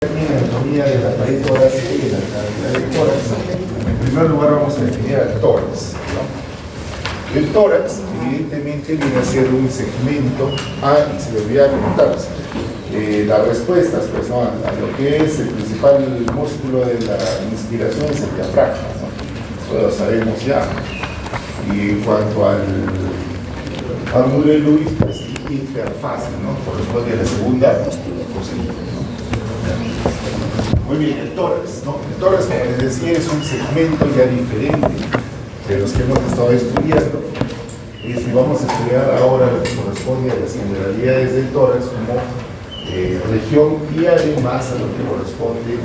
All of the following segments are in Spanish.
También anatomía de la pared torácica y de la cavidad del tórax. En primer lugar vamos a definir al tórax, ¿no? El tórax evidentemente viene a ser un segmento. Y se me olvidaba comentarles las respuestas pues, ¿no? a lo que es el principal músculo de la inspiración es el diafragma, ¿no? Eso lo sabemos ya. Y en cuanto al ángulo de Lewis, pues interfaz, ¿no? Corresponde a la segunda costilla, ¿no? Muy bien, el tórax, ¿no? El tórax, como les decía, es un segmento ya diferente de los que hemos estado estudiando. Y vamos a estudiar ahora lo que corresponde a las generalidades del tórax como región y además a lo que corresponde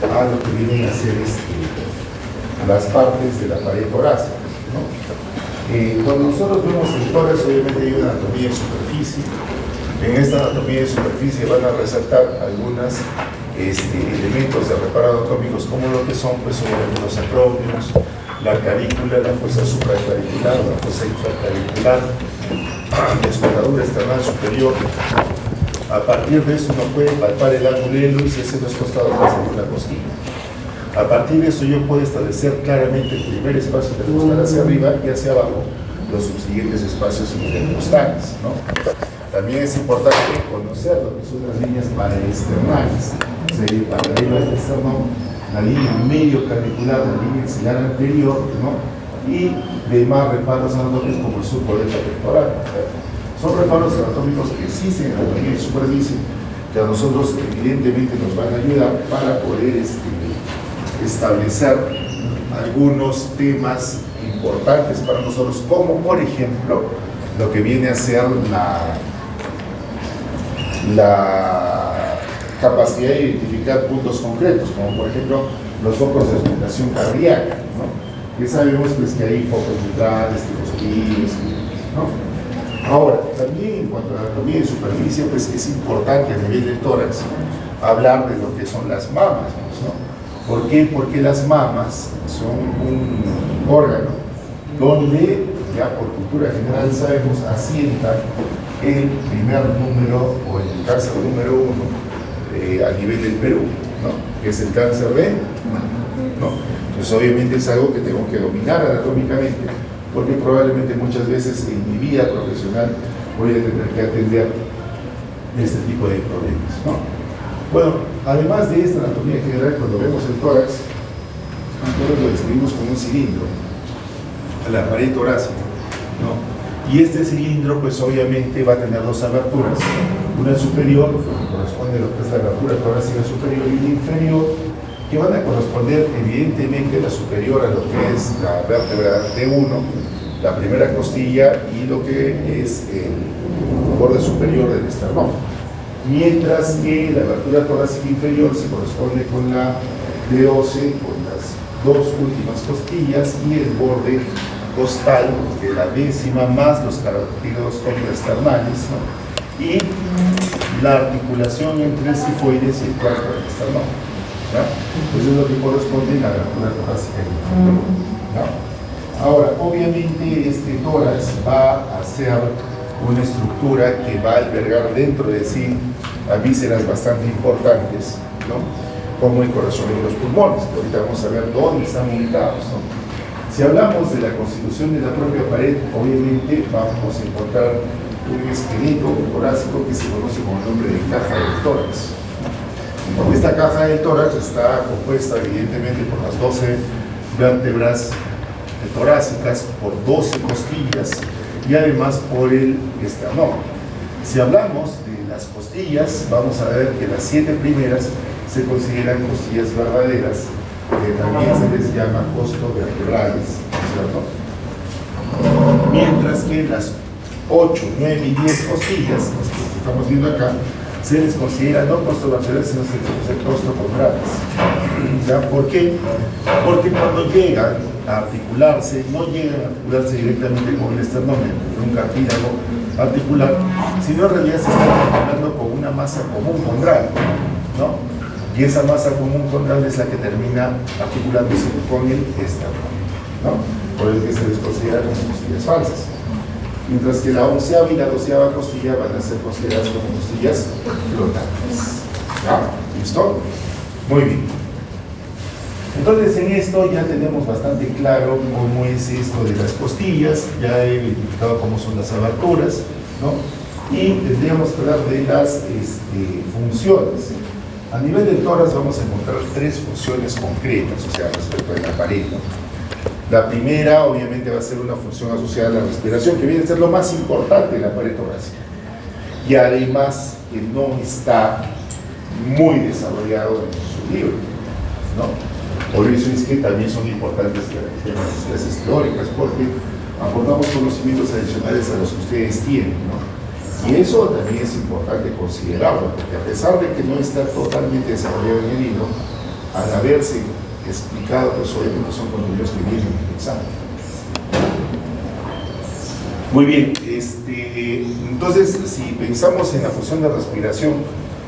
a lo que vienen a ser las partes de la pared torácica, ¿no? Cuando nosotros vemos el tórax, obviamente hay una anatomía de superficie. En esta anatomía de superficie van a resaltar algunos elementos de reparo anatómicos como lo que son pues, obviamente los acrónimos, la clavícula, la fosa supraclavicular, la fosa infraclavicular, la escotadura external superior. A partir de eso uno puede palpar el ángulo de Lewis y hacer los costados de la segunda costilla. A partir de eso yo puedo establecer claramente el primer espacio intercostal hacia arriba y hacia abajo los subsiguientes espacios intercostales, ¿no? También es importante conocer lo que son las líneas paraesternales. Paralelo al esternón, la línea medio clavicular, la línea axilar anterior, ¿no? Y demás reparos anatómicos como el surco del pectoral. Son reparos anatómicos que existen en la anatomía de superficie que a nosotros evidentemente nos van a ayudar para poder establecer algunos temas importantes para nosotros, como por ejemplo lo que viene a ser la capacidad de identificar puntos concretos, como por ejemplo los focos de aumentación cardíaca, ¿no? Ya sabemos pues, que hay focos neutrales, tipos, ¿no? Ahora, también en cuanto a la anatomía de superficie, pues es importante a nivel del tórax hablar de lo que son las mamas, ¿no? ¿Por qué? Porque las mamas son un órgano donde, ya por cultura general sabemos, asienta el primer número o el cáncer número 1 a nivel del Perú, ¿no? Que es el cáncer de mama, ¿no? Entonces obviamente es algo que tengo que dominar anatómicamente, porque probablemente muchas veces en mi vida profesional voy a tener que atender este tipo de problemas, ¿no? Bueno, además de esta anatomía general, cuando vemos el tórax, nosotros lo describimos como un cilindro a la pared torácica, ¿no? Y este cilindro, pues obviamente va a tener dos aberturas, una superior, que corresponde a lo que es la abertura torácica superior, y una inferior, que van a corresponder evidentemente la superior a lo que es la vértebra T1, la primera costilla y lo que es el borde superior del esternón. Mientras que la abertura torácica inferior se corresponde con la D12, con las dos últimas costillas y el borde costal de la décima más los cartílagos contraesternales, ¿no? Y la articulación entre el sifoides y el cuarto del esternón, ¿no? Eso es lo que corresponde a la abertura torácica inferior, ¿no? Ahora, obviamente este tórax va a ser una estructura que va a albergar dentro de sí a vísceras bastante importantes, ¿no? Como el corazón y los pulmones, que ahorita vamos a ver dónde están ubicados, ¿no? Si hablamos de la constitución de la propia pared, obviamente vamos a encontrar un esqueleto torácico que se conoce como el nombre de caja del tórax. Esta caja del tórax está compuesta evidentemente por las 12 vértebras torácicas, por 12 costillas y además por el esternón. Si hablamos de las costillas, vamos a ver que las 7 primeras se consideran costillas verdaderas, que también se les llama costovertebrales, ¿cierto? Mientras que las 8, 9 y 10 costillas, las que estamos viendo acá, se les considera no costovertebrales, sino costocobrales. ¿Ya? ¿Por qué? Porque cuando llegan a articularse, no llegan a articularse directamente con el esternón, con un cartílago articular, sino en realidad se están articulando con una masa común condral, ¿no? Y esa masa común condral es la que termina articulándose con el esternón, ¿no? Por el que se les considera como costillas falsas. Mientras que la 11ª y la 12ª costilla van a ser consideradas como costillas flotantes. ¿Ya? ¿Listo? Muy bien. Entonces en esto ya tenemos bastante claro cómo es esto de las costillas, ya he identificado cómo son las aberturas, ¿no? Y tendríamos que hablar de las funciones. A nivel del tórax vamos a encontrar tres funciones concretas, o sea, respecto de la pared, ¿no? La primera, obviamente, va a ser una función asociada a la respiración, que viene a ser lo más importante en la pared torácica. Y además, que no está muy desarrollado en su libro, ¿no? Por eso es que también son importantes las clases teóricas, porque aportamos conocimientos adicionales a los que ustedes tienen, ¿no? Y eso también es importante considerarlo, porque a pesar de que no está totalmente desarrollado en el libro, al haberse explicado, pues obviamente son contenidos que vienen en el examen. Muy bien, entonces si pensamos en la función de respiración,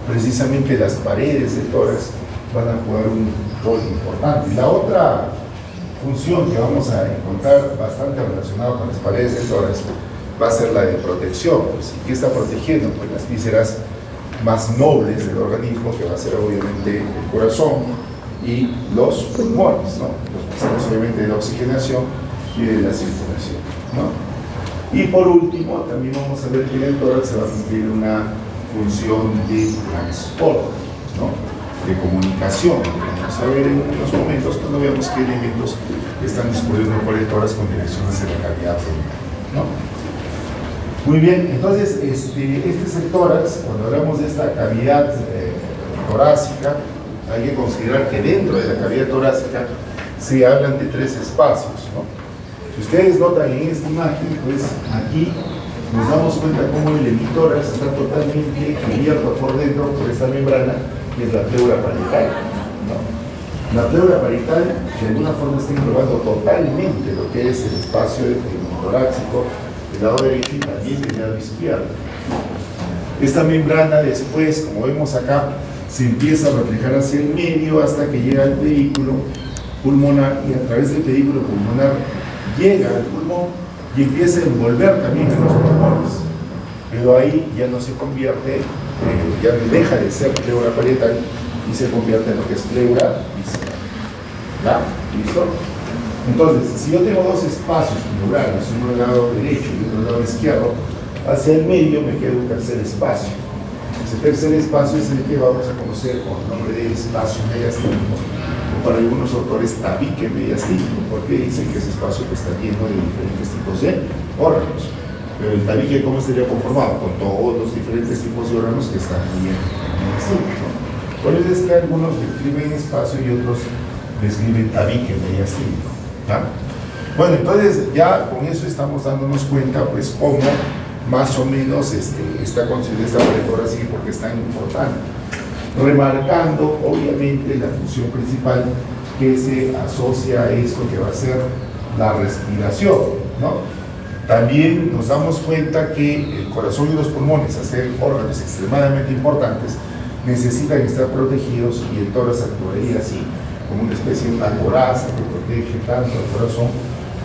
precisamente las paredes del tórax van a jugar un rol importante. La otra función que vamos a encontrar bastante relacionada con las paredes del tórax va a ser la de protección. Pues, ¿qué está protegiendo? Pues las vísceras más nobles del organismo, que va a ser obviamente el corazón y los pulmones, ¿no? Los vísceras obviamente de la oxigenación y de la circulación, ¿no? Y por último, también vamos a ver que en el tórax se va a cumplir una función de transporte, ¿no? De comunicación. Vamos a ver en unos momentos cuando veamos qué elementos están discurriendo por el tórax con dirección hacia la cavidad abdominal, ¿no? Muy bien, entonces este es el tórax. Cuando hablamos de esta cavidad torácica, hay que considerar que dentro de la cavidad torácica se hablan de tres espacios, ¿no? Si ustedes notan en esta imagen, pues aquí nos damos cuenta cómo el hemitórax está totalmente cubierto por dentro por esta membrana, que es la pleura parietal, ¿no? La pleura parietal de alguna forma está englobando totalmente lo que es el espacio torácico del lado derecho y también del lado izquierdo. Esta membrana después, como vemos acá, se empieza a reflejar hacia el medio hasta que llega al pedículo pulmonar, y a través del pedículo pulmonar llega al pulmón y empieza a envolver también en los pulmones, pero ahí ya no se convierte, ya deja de ser pleura parietal y se convierte en lo que es pleura visceral. ¿Ya? ¿Listo? Entonces, si yo tengo dos espacios pleurales, uno del lado derecho y otro del lado izquierdo, hacia el medio me queda un tercer espacio. Ese tercer espacio es el que vamos a conocer con el nombre de espacio mediastínico, o para algunos autores tabique mediastínico, porque dicen que ese espacio está lleno de diferentes tipos de órganos. Pero el tabique, ¿cómo estaría conformado? Con todos los diferentes tipos de órganos que están ahí en mediastínico, ¿no? Por eso es que algunos describen espacio y otros describen tabique mediastínico, ¿ya? Bueno, entonces ya con eso estamos dándonos cuenta, pues, cómo más o menos está considerada esta pared torácica, porque es tan importante, remarcando obviamente la función principal que se asocia a esto que va a ser la respiración, ¿no? También nos damos cuenta que el corazón y los pulmones, al ser órganos extremadamente importantes, necesitan estar protegidos, y el tórax actuaría así, como una especie de una coraza que protege tanto el corazón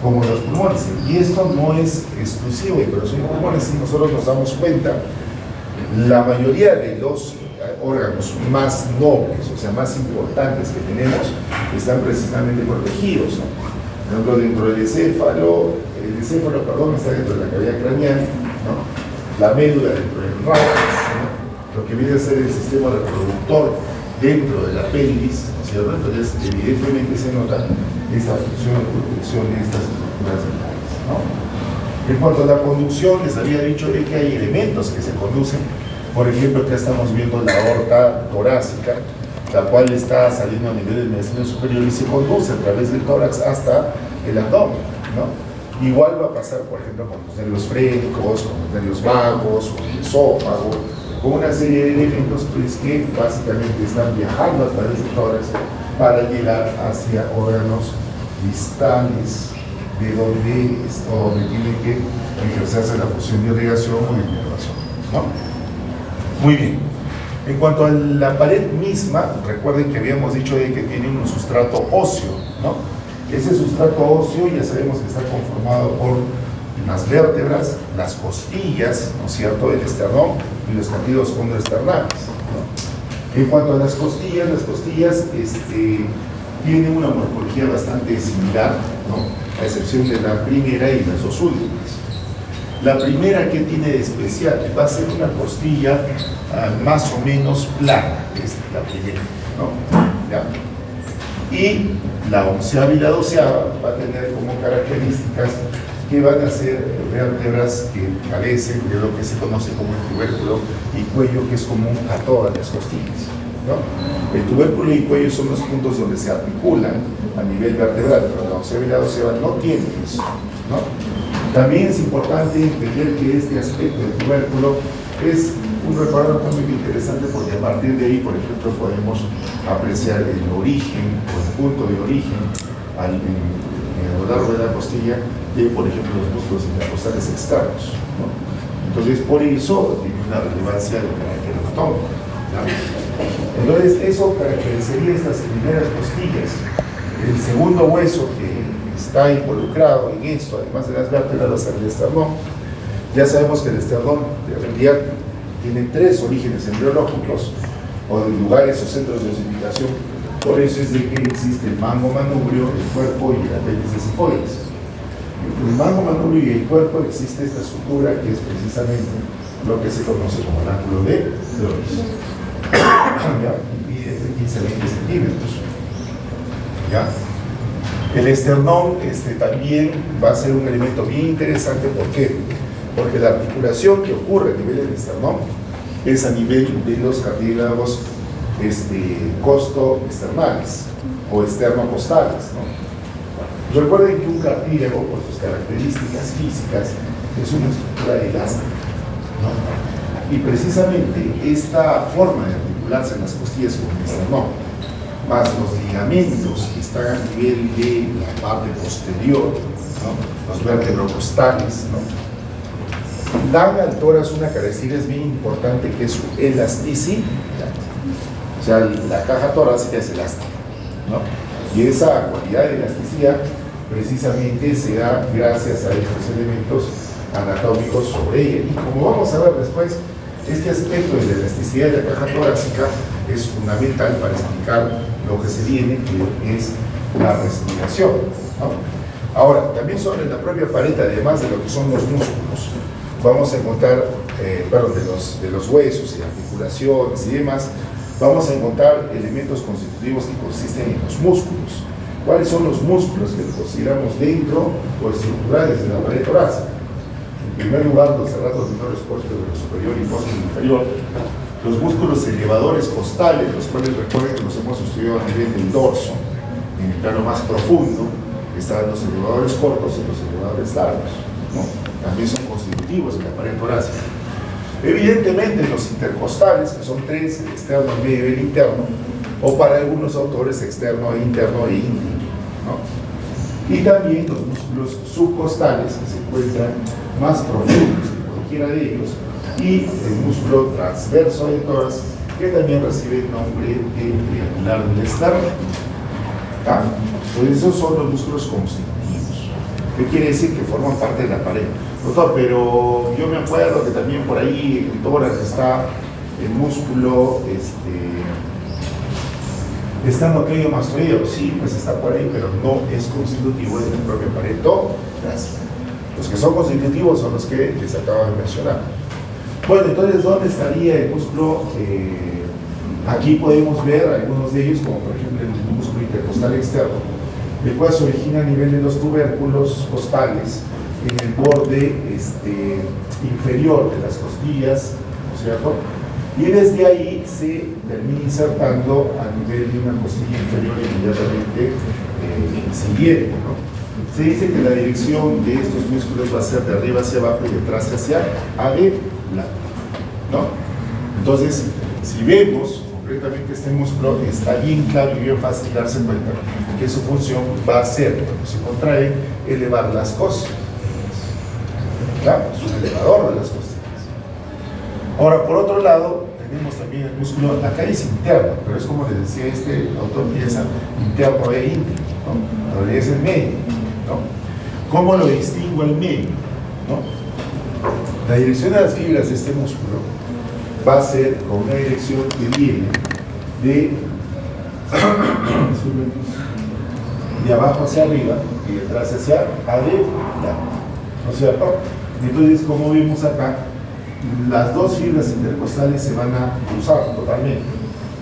como los pulmones. Y esto no es exclusivo del corazón y pulmones. Si nosotros nos damos cuenta, la mayoría de los órganos más nobles, o sea, más importantes que tenemos, están precisamente protegidos, ¿no? Por ejemplo, dentro del encéfalo, está dentro de la cavidad craneal, ¿no? La médula dentro del ráfax, ¿no? Lo que viene a ser el sistema reproductor dentro de la pelvis, ¿no es cierto? Entonces, evidentemente se nota esta función de protección de estas estructuras vitales, ¿no? En cuanto a la conducción, les había dicho de que hay elementos que se conducen. Por ejemplo, acá estamos viendo la aorta torácica, la cual está saliendo a nivel del mediastino superior y se conduce a través del tórax hasta el abdomen, ¿no? Igual va a pasar, por ejemplo, con los nervios frénicos, con los nervios vagos, con el esófago, con una serie de elementos, pues, que básicamente están viajando a través del tórax para llegar hacia órganos distales, de donde tiene que ejercerse la función de irrigación o de inervación, ¿no? Muy bien. En cuanto a la pared misma, recuerden que habíamos dicho de que tiene un sustrato óseo, ¿no? Ese sustrato óseo ya sabemos que está conformado por las vértebras, las costillas, ¿no es cierto?, el esternón y los cartílagos condroesternales, ¿no? En cuanto a las costillas tienen una morfología bastante similar, ¿no? A excepción de la primera y las dos últimas. La primera, que tiene de especial, va a ser una costilla más o menos plana, es la primera, ¿no? ¿Ya? Y la onceava y la doceava va a tener como características que van a ser vértebras que carecen de lo que se conoce como el tubérculo y cuello, que es común a todas las costillas, ¿no? El tubérculo y cuello son los puntos donde se articulan a nivel vertebral, pero la onceava y la doceava no tienen eso, ¿no? También es importante entender que este aspecto del tubérculo es un recuadro muy interesante, porque a partir de ahí, por ejemplo, podemos apreciar el origen o el punto de origen a lo largo de la costilla de, por ejemplo, los músculos intercostales externos, ¿no? Entonces, por eso tiene una relevancia de carácter anatómico, ¿no? Entonces, eso caracterizaría estas primeras costillas. El segundo hueso que está involucrado en esto, además de las vértebras, va a ser el esternón. Ya sabemos que el esternón, en realidad, tiene tres orígenes embriológicos, o lugares o centros de osificación. Por eso es de que existe el mango manubrio, el cuerpo y el apéndice sifoides. Entre el mango manubrio y el cuerpo existe esta estructura que es precisamente lo que se conoce como el ángulo de Loris. Mide entre 15 a 20 centímetros. ¿Ya? El esternón también va a ser un elemento bien interesante. ¿Por qué? Porque la articulación que ocurre a nivel del esternón es a nivel de los cartílagos costo-esternales o esternocostales, ¿no? Recuerden que un cartílago, por sus características físicas, es una estructura elástica, ¿no? Y precisamente esta forma de articularse en las costillas con el esternón, más los ligamentos que están a nivel de la parte posterior, ¿no? Los vértebrocostales, ¿no? Dan al tórax una característica bien importante, que es su elasticidad. O sea, la caja torácica es elástica, ¿no? Y esa cualidad de elasticidad precisamente se da gracias a estos elementos anatómicos sobre ella. Y como vamos a ver después, este aspecto de la elasticidad de la caja torácica es fundamental para explicar lo que se viene, que es la respiración, ¿no? Ahora, también sobre la propia pared, además de lo que son los músculos, vamos a encontrar, de los huesos y articulaciones y demás, vamos a encontrar elementos constitutivos que consisten en los músculos. ¿Cuáles son los músculos que consideramos dentro o estructurales de la pared torácica? En primer lugar, los cerratos menores posteriores superior y posterior inferior, los músculos elevadores costales, los cuales recuerden que los hemos estudiado a nivel del dorso. En el plano más profundo están los elevadores cortos y los elevadores largos, ¿no? También son constitutivos de la pared torácica. Evidentemente los intercostales, que son tres, el externo, el medio y el interno, o para algunos autores externo, interno e íntimo, ¿no? Y también los músculos subcostales, que se encuentran más profundos que cualquiera de ellos, y el músculo transverso del tórax, que también recibe el nombre de triangular del esternón. Pues esos son los músculos constitutivos. ¿Qué quiere decir? Que forman parte de la pared. Doctor, pero yo me acuerdo que también por ahí en tórax está el músculo esternocleidomastoideo. Sí, pues está por ahí, pero no es constitutivo de la propia pared torácica. Los que son constitutivos son los que les acabo de mencionar. Bueno, entonces, ¿dónde estaría el músculo? Aquí podemos ver algunos de ellos, como por ejemplo el músculo intercostal externo, el cual se origina a nivel de los tubérculos costales, en el borde inferior de las costillas, ¿no es cierto? Y desde ahí se termina insertando a nivel de una costilla inferior inmediatamente siguiente, ¿no? Se dice que la dirección de estos músculos va a ser de arriba hacia abajo y de atrás hacia adelante, ¿no? Entonces, si vemos concretamente este músculo, está bien claro y bien fácil darse cuenta que su función va a ser, cuando se contrae, elevar las costillas. Claro, es un elevador de las costillas. Ahora, por otro lado, tenemos también el músculo, acá es interno, pero es como les decía este autor, piensa interno e íntimo, ¿no? En realidad es el medio, ¿no? ¿Cómo lo distingo el medio? ¿No? La dirección de las fibras de este músculo va a ser con una dirección que viene de, de abajo hacia arriba y de atrás hacia adelante, ¿no es cierto? Entonces, como vemos acá, las dos fibras intercostales se van a cruzar totalmente.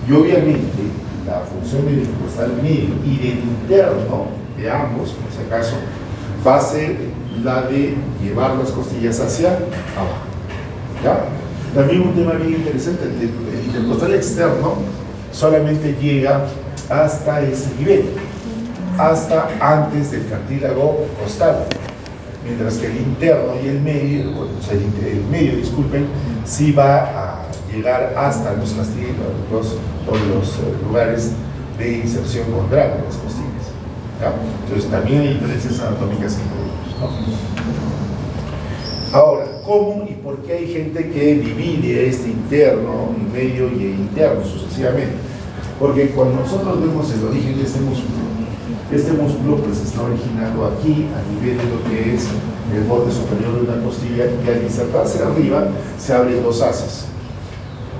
Y obviamente, la función del intercostal medio y del interno de ambos, por si acaso, va a ser la de llevar las costillas hacia abajo. ¿Ya? También un tema bien interesante, el intercostal externo solamente llega hasta ese nivel, hasta antes del cartílago costal, mientras que el interno y el medio, o sea, el medio, disculpen, sí va a llegar hasta los lugares de inserción condral de las costillas. ¿Ya? Entonces también hay diferencias anatómicas entre ellos, ¿no? Ahora, ¿cómo y por qué hay gente que divide este interno y medio y el interno sucesivamente? Porque cuando nosotros vemos el origen de este músculo pues está originado aquí a nivel de lo que es el borde superior de una costilla, y al insertarse arriba se abren dos asas.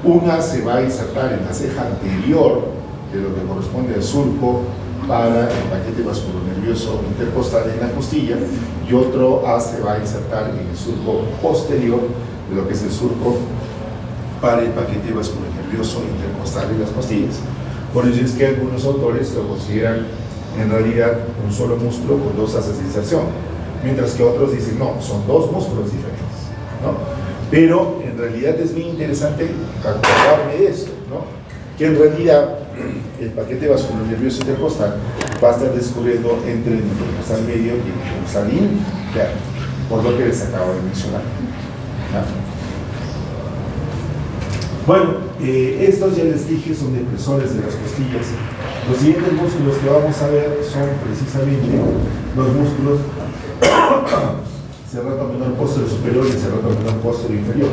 Una se va a insertar en la ceja anterior de lo que corresponde al surco para el paquete vasculonervioso intercostal en la costilla, y otro as se va a insertar en el surco posterior de lo que es el surco para el paquete vasculonervioso intercostal en las costillas. Por eso es que algunos autores lo consideran en realidad un solo músculo con dos asas de inserción, mientras que otros dicen no, son dos músculos diferentes, ¿no? Pero en realidad es muy interesante acordarme de esto, ¿no? Que en realidad el paquete vasculonervioso intercostal va a estar discurriendo entre el intercostal medio y el intercostal interno, por lo que les acabo de mencionar, ¿no? Bueno, estos ya les dije son depresores de las costillas. Los siguientes músculos que vamos a ver son precisamente los músculos serrato menor posterior superior y serrato menor posterior inferior.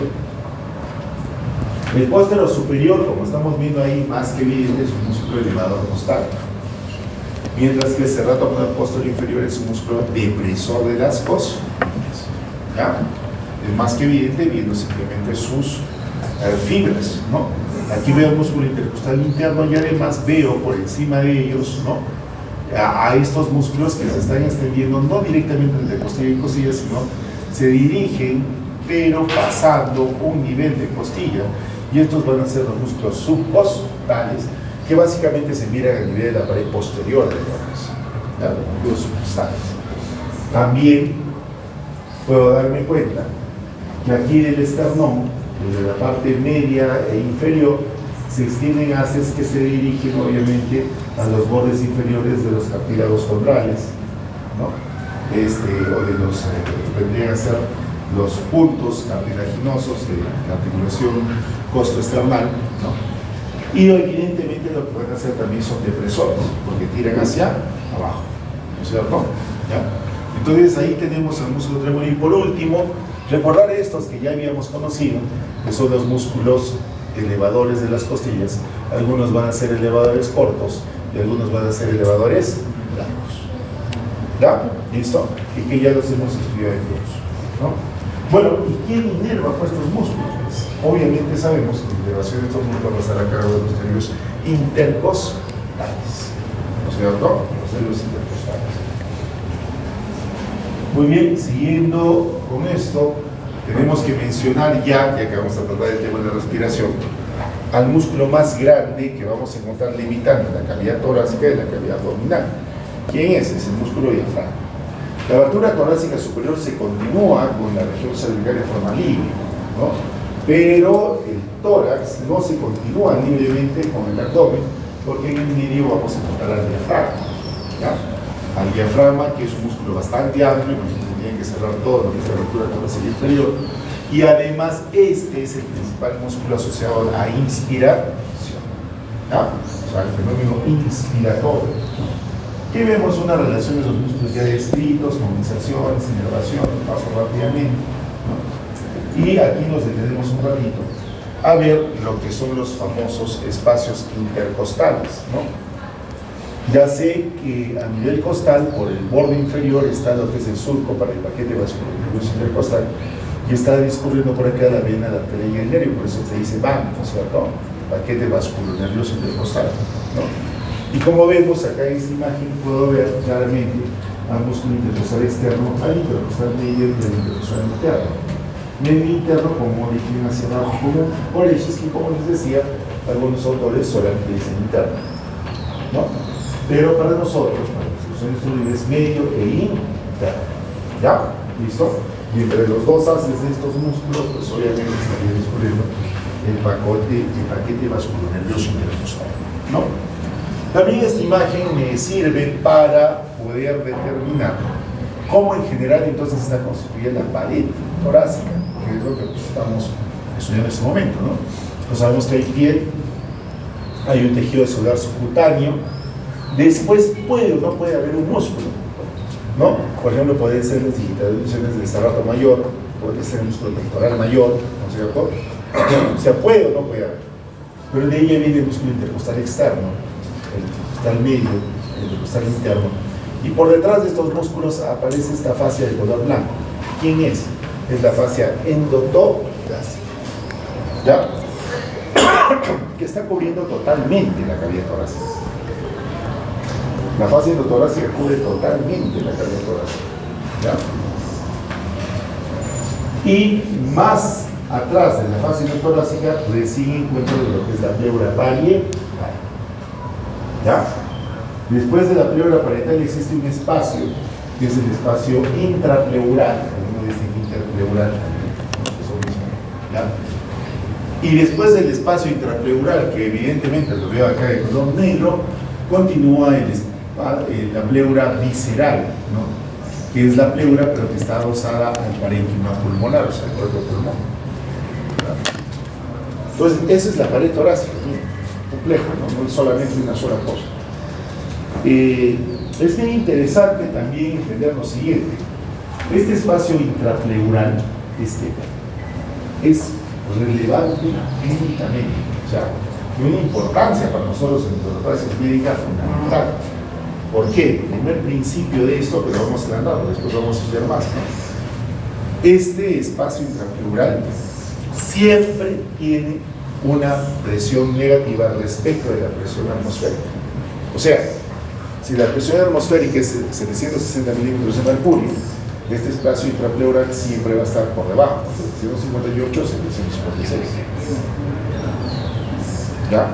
El posterior superior, como estamos viendo ahí, más que evidente, es un músculo elevador costal, mientras que el serrato menor posterior inferior es un músculo depresor de las costillas. ¿Ya? Es más que evidente viendo simplemente sus fibras, ¿no? Aquí veo el músculo intercostal interno y además veo por encima de ellos, ¿no? a estos músculos que se están extendiendo no directamente entre costilla y costilla, sino se dirigen, pero pasando un nivel de costilla, y estos van a ser los músculos subcostales, que básicamente se miran a nivel de la pared posterior de los músculos subcostales. También puedo darme cuenta que aquí del esternón, desde la parte media e inferior, se extienden haces que se dirigen obviamente a los bordes inferiores de los cartílagos condrales, ¿no? O de los vendrían a ser los puntos cartilaginosos de la articulación costoesternal, ¿no? Y evidentemente lo que pueden hacer también son depresores, porque tiran hacia abajo, ¿no es cierto? ¿Ya? Entonces ahí tenemos el músculo trémolo. Y por último, recordar estos que ya habíamos conocido, que son los músculos elevadores de las costillas. Algunos van a ser elevadores cortos y algunos van a ser elevadores largos. ¿Ya? ¿Listo? Y que ya los hemos estudiado en curso, ¿no? Bueno, ¿y quién inerva pues estos músculos? Pues, obviamente sabemos que la elevación de estos músculos va a estar a cargo de los nervios intercostales, ¿no es cierto? Los nervios intercostales. Muy bien, siguiendo con esto, tenemos que mencionar ya que vamos a tratar el tema de la respiración, al músculo más grande que vamos a encontrar limitando la cavidad torácica y la cavidad abdominal. ¿Quién es? Es el músculo diafragma. La abertura torácica superior se continúa con la región cervical de forma libre, ¿no? Pero el tórax no se continúa libremente con el abdomen, porque en el medio vamos a encontrar al diafragma, ¿ya? Al diafragma, que es un músculo bastante amplio, porque tiene que cerrar todo lo que es la abertura torácica inferior, y además este es el principal músculo asociado a la inspiración, ¿ya? O sea, el fenómeno inspiratorio. Aquí vemos una relación de los músculos ya descritos, con inserciones, inervación, paso rápidamente, ¿no? Y aquí nos detenemos un ratito a ver lo que son los famosos espacios intercostales, ¿no? Ya sé que a nivel costal, por el borde inferior, está lo que es el surco para el paquete vasculonervioso intercostal, y está discurriendo por acá la vena, la arteria y el nervio, por eso se dice van, ¿no es cierto? paquete vasculonervioso intercostal, ¿no? Y como vemos acá en esta imagen, puedo ver claramente al músculo intercostal externo, al intercostal medio y al intercostal interno. Medio interno como origen hacia abajo común. Por eso es que, como les decía, algunos autores solamente dicen interno, ¿no? Pero para nosotros, para los que son estudiantes, medio e interno. ¿Ya? ¿Listo? Y entre los dos haces de estos músculos, pues obviamente estaría descubriendo el paquete vasculonervioso intercostal, ¿no? También esta imagen me sirve para poder determinar cómo en general entonces está constituida la pared torácica, que es lo que pues, estamos estudiando en este momento, ¿no? Pues sabemos que hay piel, hay un tejido celular subcutáneo, después puede o no puede haber un músculo, ¿no? Por ejemplo, pueden ser las digitalizaciones del estrato mayor, puede ser el músculo pectoral mayor, ¿no es cierto? O sea, puede o no puede haber. Pero de ahí viene el músculo intercostal externo, el intercostal medio, el intercostal interno. Y por detrás de estos músculos aparece esta fascia de color blanco. ¿Quién es? Es la fascia endotorácica, ¿ya? Que está cubriendo totalmente la cavidad torácica. La fascia endotorácica cubre totalmente la cavidad torácica, ¿ya? Y más atrás de la fascia endotorácica recién encuentro lo que es la pleura parietal, ¿ya? Después de la pleura parietal existe un espacio, que es el espacio intrapleural, uno dice interpleural, eso mismo, ¿ya? Y después del espacio intrapleural, que evidentemente lo veo acá de color negro, continúa la pleura visceral, ¿no? Que es la pleura pero que está adosada al parénquima pulmonar, o sea, al cuerpo pulmón, ¿ya? Entonces, esa es la pared torácica, ¿no? Complejo, ¿no? No es solamente una sola cosa. Es bien interesante también entender lo siguiente. Este espacio intrapleural es relevante clínicamente, o sea, tiene una importancia para nosotros en la práctica médica fundamental. ¿Por qué? El primer principio de esto, pero vamos adelantando, después vamos a estudiar más, ¿no? Este espacio intrapleural siempre tiene una presión negativa respecto de la presión atmosférica. O sea, si la presión atmosférica es 760 milímetros de mercurio, este espacio intrapleural siempre va a estar por debajo, 758, 756. ¿Ya?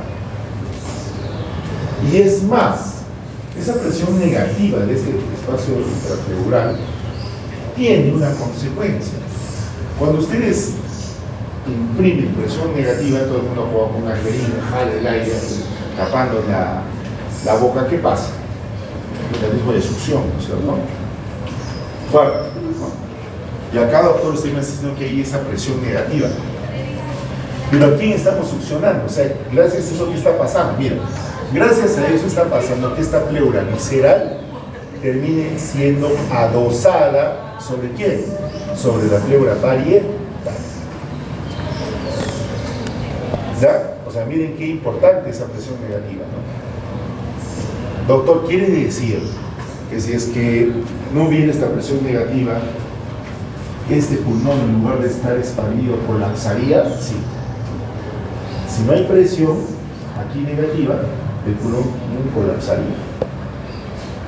Y es más, esa presión negativa de este espacio intrapleural tiene una consecuencia. Cuando ustedes imprimen presión negativa, todo el mundo juega con una jeringa, jala el aire, tapando la boca, ¿qué pasa? El mecanismo de succión, ¿no es cierto? Fuerte, ¿no? Y acá, doctor, usted me está diciendo que hay esa presión negativa. Pero ¿a quién estamos succionando? O sea, gracias a eso, ¿qué está pasando? Mira, gracias a eso está pasando que esta pleura visceral termine siendo adosada ¿sobre quién? Sobre la pleura parietal. ¿Ya? O sea, miren qué importante esa presión negativa, ¿no? Doctor, quiere decir que si es que no hubiera esta presión negativa, este pulmón, en lugar de estar expandido, colapsaría. Sí. Si no hay presión aquí negativa, el pulmón no colapsaría,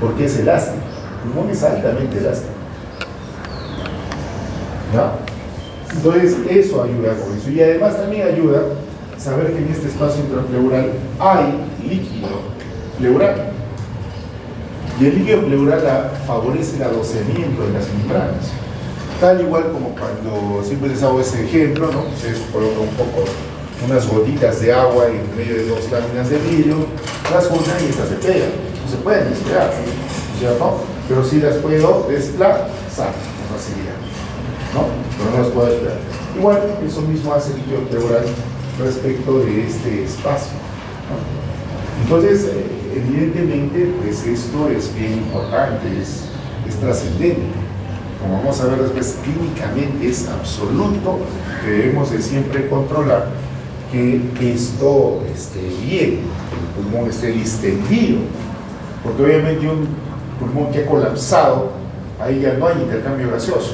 porque es elástico. El pulmón es altamente elástico, ¿no? Entonces eso ayuda con eso, y además también ayuda saber que en este espacio intrapleural hay líquido pleural, y el líquido pleural favorece el adosamiento de las membranas, tal igual como cuando siempre les hago ese ejemplo, ¿no? Ustedes colocan un poco, unas gotitas de agua en medio de dos láminas de vidrio, las juntan y estas se pegan, no se pueden despegar, ¿cierto? Pero sí las puedo desplazar con facilidad, ¿no? Pero no las puedo despegar. Igual, eso mismo hace el líquido pleural respecto de este espacio, ¿no? Entonces, evidentemente, pues esto es bien importante, es trascendente. Como vamos a ver después, clínicamente es absoluto que debemos de siempre controlar que esto esté bien, que el pulmón esté distendido, porque obviamente un pulmón que ha colapsado, ahí ya no hay intercambio gaseoso.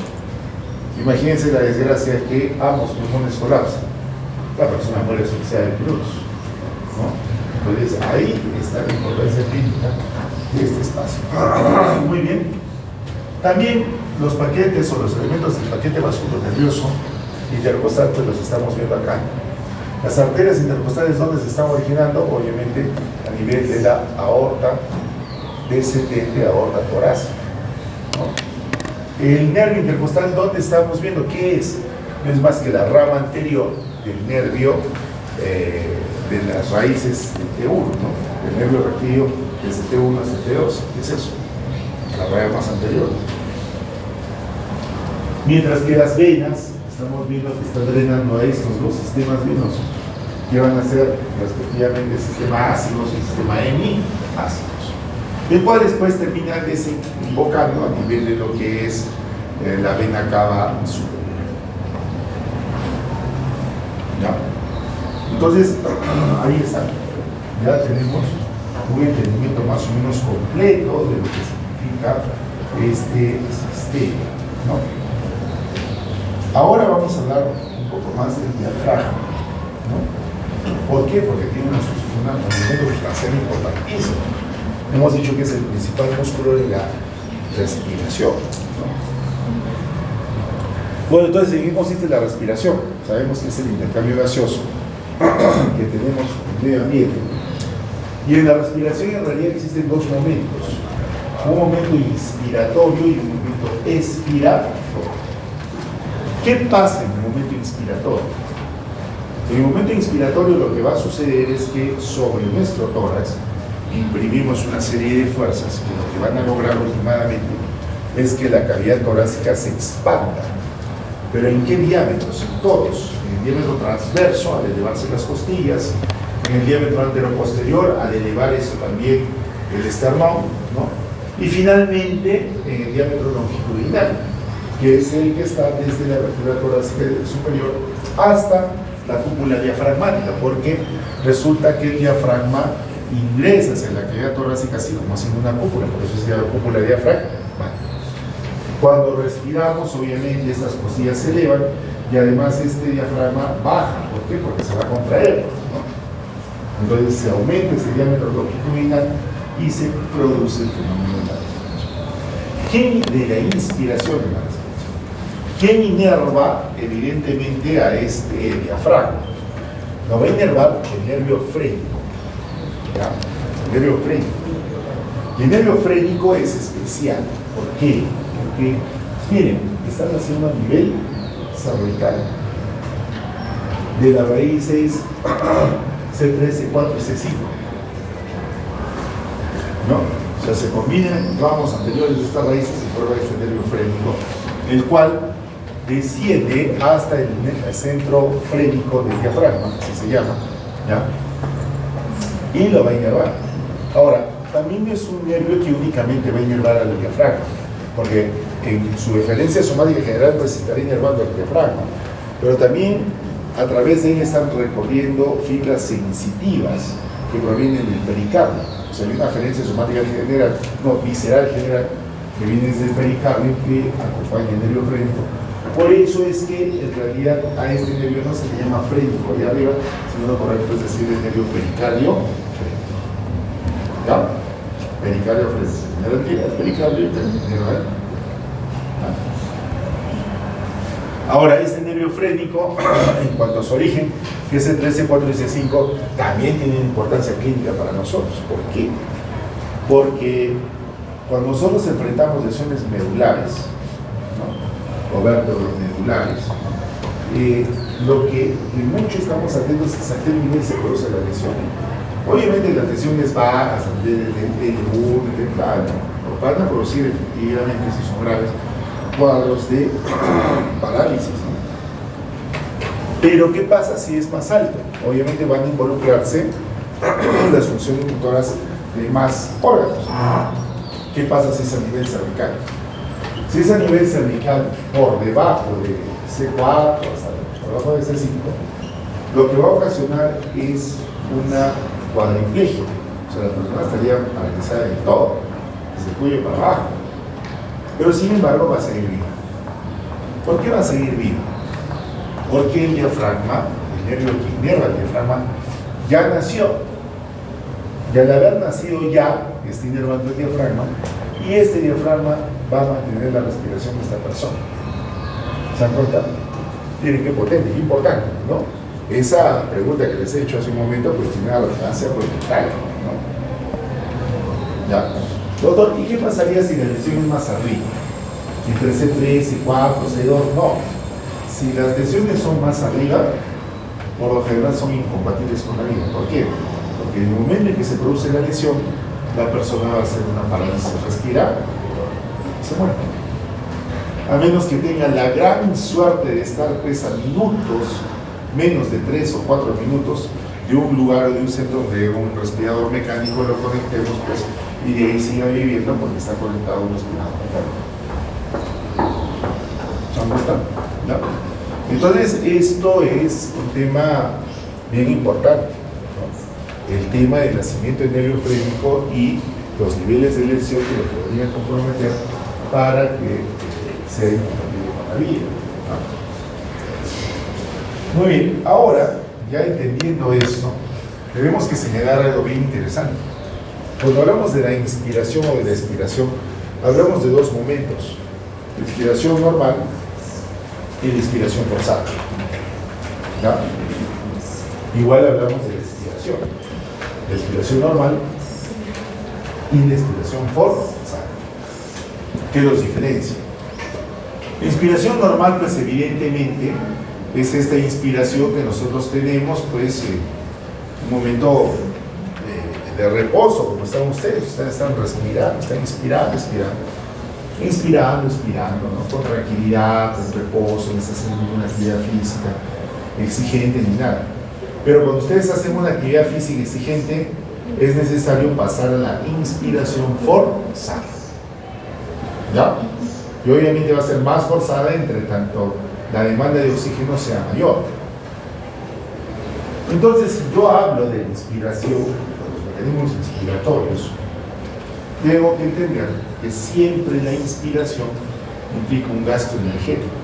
Imagínense la desgracia que ambos pulmones colapsan, la persona muere asfixiada de minutos, ¿no? Entonces ahí está la importancia clínica de este espacio. Muy bien. También los paquetes o los elementos del paquete vasculonervioso intercostal, pues los estamos viendo acá. Las arterias intercostales, ¿dónde se están originando? Obviamente a nivel de la aorta descendente, aorta torácica, ¿no? El nervio intercostal, ¿dónde estamos viendo? ¿Qué es? No es más que la rama anterior del nervio de las raíces de T1, ¿no? El nervio rectilíneo desde T1 hasta T2. ¿Qué es eso? La rama más anterior. Mientras que las venas, estamos viendo que están drenando a estos dos sistemas venosos, que van a ser respectivamente el sistema ácidos y el sistema hemiácidos, el cual después termina desembocando a nivel de lo que es la vena cava superior. ¿Ya? Entonces, ahí está. Ya tenemos un entendimiento más o menos completo de lo que significa este sistema, ¿no? Ahora vamos a hablar un poco más del diafragma, ¿no? ¿Por qué? Porque tiene un movimiento sustancial importantísimo. Hemos dicho que es el principal músculo de la respiración, ¿no? Bueno, entonces, ¿en qué consiste la respiración? Sabemos que es el intercambio gaseoso que tenemos en el medio ambiente. Y en la respiración en realidad existen dos momentos. Un momento inspiratorio y un momento expiratorio. ¿Qué pasa en el momento inspiratorio? En el momento inspiratorio lo que va a suceder es que sobre nuestro tórax imprimimos una serie de fuerzas que lo que van a lograr últimamente es que la cavidad torácica se expanda. ¿Pero en qué diámetros? En todos. En el diámetro transverso, al elevarse las costillas, en el diámetro anteroposterior, al elevar eso también el esternón, ¿no? Y finalmente en el diámetro longitudinal, que es el que está desde la abertura torácica superior hasta la cúpula diafragmática, porque resulta que el diafragma ingresa hacia la cavidad torácica así como haciendo una cúpula, por eso se llama cúpula diafragmática. Cuando respiramos, obviamente estas costillas se elevan y además este diafragma baja. ¿Por qué? Porque se va a contraer, ¿no? Entonces se aumenta ese diámetro longitudinal y se produce el fenómeno de la respiración. ¿Qué de la inspiración de la respiración? ¿Quién inerva evidentemente a este diafragma? Lo va a inervar el nervio frénico, ¿ya? El nervio frénico. Y el nervio frénico es especial. ¿Por qué? Porque, miren, están haciendo a nivel cervical de la raíz 6, C3, C4 y C5. ¿No? O sea, se combinan ramos anteriores de estas raíces y forma este nervio frénico, el cual desciende hasta el centro frénico del diafragma, así se llama, ¿ya? Y lo va a inervar. Ahora, también es un nervio que únicamente va a inervar al diafragma, porque en su referencia somática general pues estará inervando al diafragma, pero también a través de él están recorriendo fibras sensitivas que provienen del pericardio. O sea, hay una referencia somática general, no, visceral general, que viene desde el pericardio que acompaña el nervio frénico. Por eso es que en realidad a este nervio no se le llama frénico allá arriba, sino lo correcto es decir el nervio pericardio frénico. ¿Ya? Pericardio frénico. El pericardio frénico. Ahora, este nervio frénico, en cuanto a su origen, que es el 13, 4 y C5, también tiene importancia clínica para nosotros. ¿Por qué? Porque cuando nosotros enfrentamos lesiones medulares, ¿no? O vértebro-medulares, lo que mucho estamos atentos es a qué nivel se produce la lesión. Obviamente las lesiones bajas, el L1, el plano, van a producir efectivamente, si son graves, cuadros de parálisis, ¿no? Pero ¿qué pasa si es más alto? Obviamente van a involucrarse las funciones motoras de más órganos. ¿Qué pasa si es a nivel cervical? Si es a nivel cervical por debajo de C4 hasta por debajo de C5, lo que va a ocasionar es una cuadriplegia. O sea, la persona estaría paralizada de todo, desde el cuello para abajo. Pero sin embargo va a seguir viva. ¿Por qué va a seguir viva? Porque el diafragma, el nervio que inerva el diafragma, ya nació, y al haber nacido ya, está inervando el diafragma, y este diafragma va a mantener la respiración de esta persona. ¿Se dan cuenta? Tiene que potente, qué importante, ¿no? Esa pregunta que les he hecho hace un momento, pues tiene una relevancia brutal, ¿no? Ya. Doctor, ¿y qué pasaría si la lesión es más arriba? Entre C3, C4, C2, no. Si las lesiones son más arriba, por lo general son incompatibles con la vida. ¿Por qué? Porque en el momento en que se produce la lesión, la persona va a hacer una parálisis respirar, se muere. A menos que tenga la gran suerte de estar pues, a minutos, menos de 3 o 4 minutos, de un lugar o de un centro donde un respirador mecánico lo conectemos, pues, y de ahí siga viviendo porque está conectado a un respirador mecánico. ¿No? Entonces, esto es un tema bien importante, ¿no? El tema del nacimiento del nervio frénico y los niveles de lesión que lo podrían comprometer para que sea incompatible con la vida, ¿no? Muy bien, ahora, ya entendiendo esto, tenemos que señalar algo bien interesante. Cuando hablamos de la inspiración o de la expiración, hablamos de dos momentos: la inspiración normal y la inspiración forzada. ¿Ya? Igual hablamos de la inspiración normal y la inspiración forzada. ¿Qué los diferencia? La inspiración normal, pues evidentemente, es esta inspiración que nosotros tenemos, pues, un momento de reposo, como están ustedes están respirando, están inspirando, expirando, ¿no? Con tranquilidad, con reposo, no están haciendo ninguna actividad física exigente ni nada. Pero cuando ustedes hacen una actividad física exigente, es necesario pasar a la inspiración forzada, ¿ya? Y obviamente va a ser más forzada entre tanto la demanda de oxígeno sea mayor. Entonces, si yo hablo de inspiración, los mecanismos inspiratorios, tengo que entender que siempre la inspiración implica un gasto energético.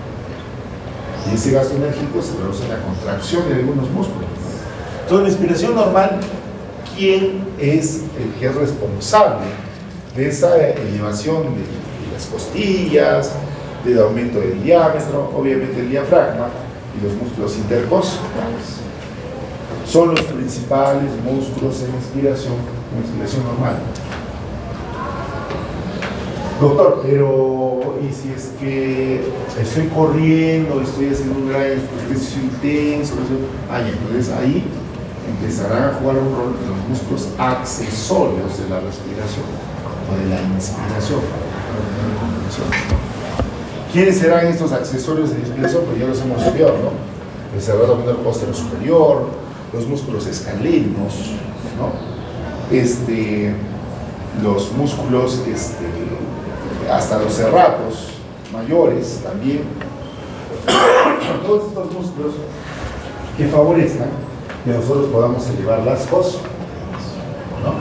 Y ese gasto energético se traduce en la contracción de algunos músculos. Entonces, la inspiración normal, ¿quién es el que es responsable de esa elevación de las costillas, del aumento del diámetro? Obviamente el diafragma y los músculos intercostales son los principales músculos en inspiración normal. Doctor, pero ¿y si es que estoy corriendo, estoy haciendo un gran ejercicio intenso? Entonces ahí empezarán a jugar un rol los músculos accesorios de la respiración o de la inspiración. ¿Quiénes serán estos accesorios de la inspiración? Pues ya los hemos estudiado, ¿no? El cerrado posterior superior, los músculos escalenos, ¿no? Los músculos, hasta los serratos mayores también. Todos estos músculos que favorezcan que nosotros podamos elevar las cosas, ¿no?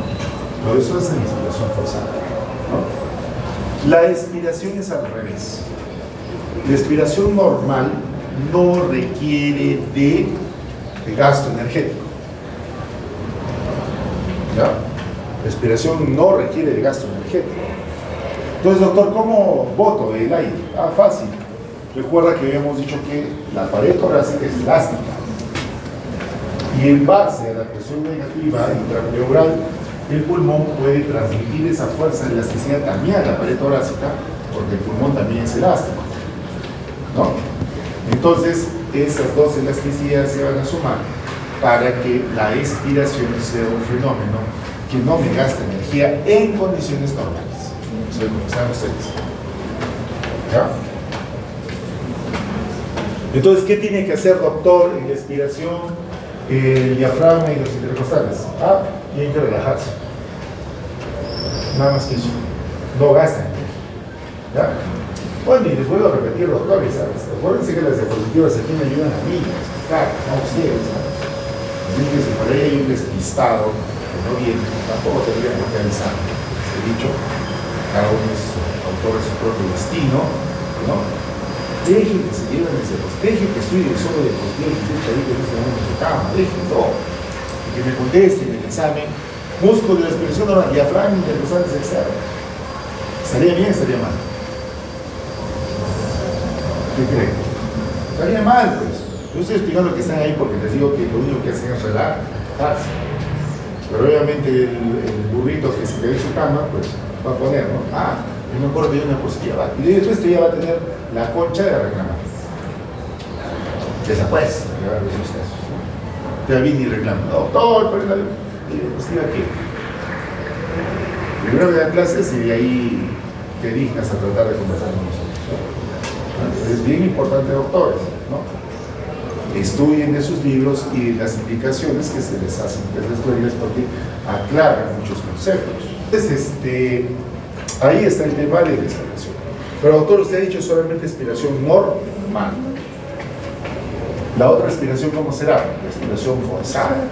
Todo eso es la inspiración forzada, ¿no? La expiración es al revés. La expiración normal no requiere de gasto energético, ¿ya? La expiración no requiere de gasto energético. Entonces, doctor, ¿cómo boto el aire? Fácil. Recuerda que habíamos dicho que la pared torácica es elástica y en base a la presión negativa intrapleural, el pulmón puede transmitir esa fuerza de elasticidad también a la pared torácica, porque el pulmón también es elástico, ¿no? Entonces, esas dos elasticidades se van a sumar para que la expiración sea un fenómeno que no me gaste energía en condiciones normales. Eso es lo que están ustedes. ¿Ya? Entonces, ¿qué tiene que hacer, doctor, en la expiración, el diafragma y los intercostales? Tienen que relajarse. Nada más que eso. No gastan energía. ¿Ya? Bueno, y les vuelvo a repetir, doctores, ¿sabes? Acuérdense que las diapositivas aquí me ayudan a mí, a explicar, no a ustedes, ¿sabes? Así que si por ahí hay un despistado que no viene, tampoco tendría por qué avisar. Les he dicho, cada uno es autor de su propio destino, ¿no? Dejen que se lleven ese post, dejen que estudien solo de posterior y que ahí en este momento en su cama, déjenlo. Que que me conteste en el examen, músculo de la respiración normal, diafragma intercostal externo. ¿Estaría bien o estaría mal? ¿Qué creen? Estaría mal, pues. Yo estoy explicando que están ahí porque les digo que lo único que hacen es relajarse. Pero obviamente el burrito que se quedó en su cama, pues va a poner, ¿no? Yo me acuerdo que hay una positiva. Y después esto ya va a tener la concha de reclamar. Esa pues, ya va a ver esos casos. Te viene y reclama, doctor, pero la positiva qué. Primero me dan clases y de ahí te dignas a tratar de conversar con nosotros, ¿no? Es bien importante, doctores, ¿no? Estudien esos libros y las indicaciones que se les hacen de las teorías porque aclaran muchos conceptos. Entonces, ahí está el tema de la respiración. Pero doctor, usted ha dicho solamente respiración normal. La otra respiración, ¿cómo será? Respiración forzada.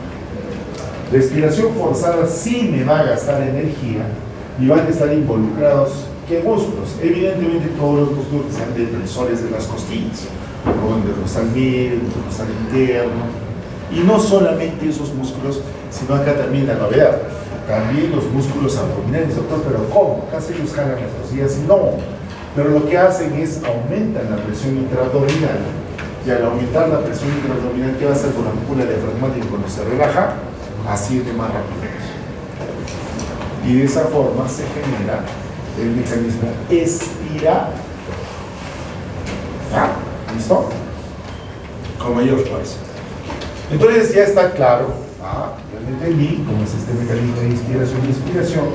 Respiración forzada sí me va a gastar energía y van a estar involucrados, ¿qué músculos? Evidentemente todos los músculos que sean depresores de las costillas, donde está el medio, donde está el interno, y no solamente esos músculos, sino acá también la novedad, también los músculos abdominales, doctor, pero ¿cómo? ¿Acaso ellos jalan las costillas? No, pero lo que hacen es aumentan la presión intraabdominal, y al aumentar la presión intraabdominal, ¿qué va a hacer con la cúpula diafragmática cuando se relaja? Asciende más rápido. Y de esa forma se genera el mecanismo espirar. ¿Ah? ¿Listo? Con mayor fuerza. Entonces ya está claro, ya lo entendí cómo es este mecanismo de inspiración y expiración,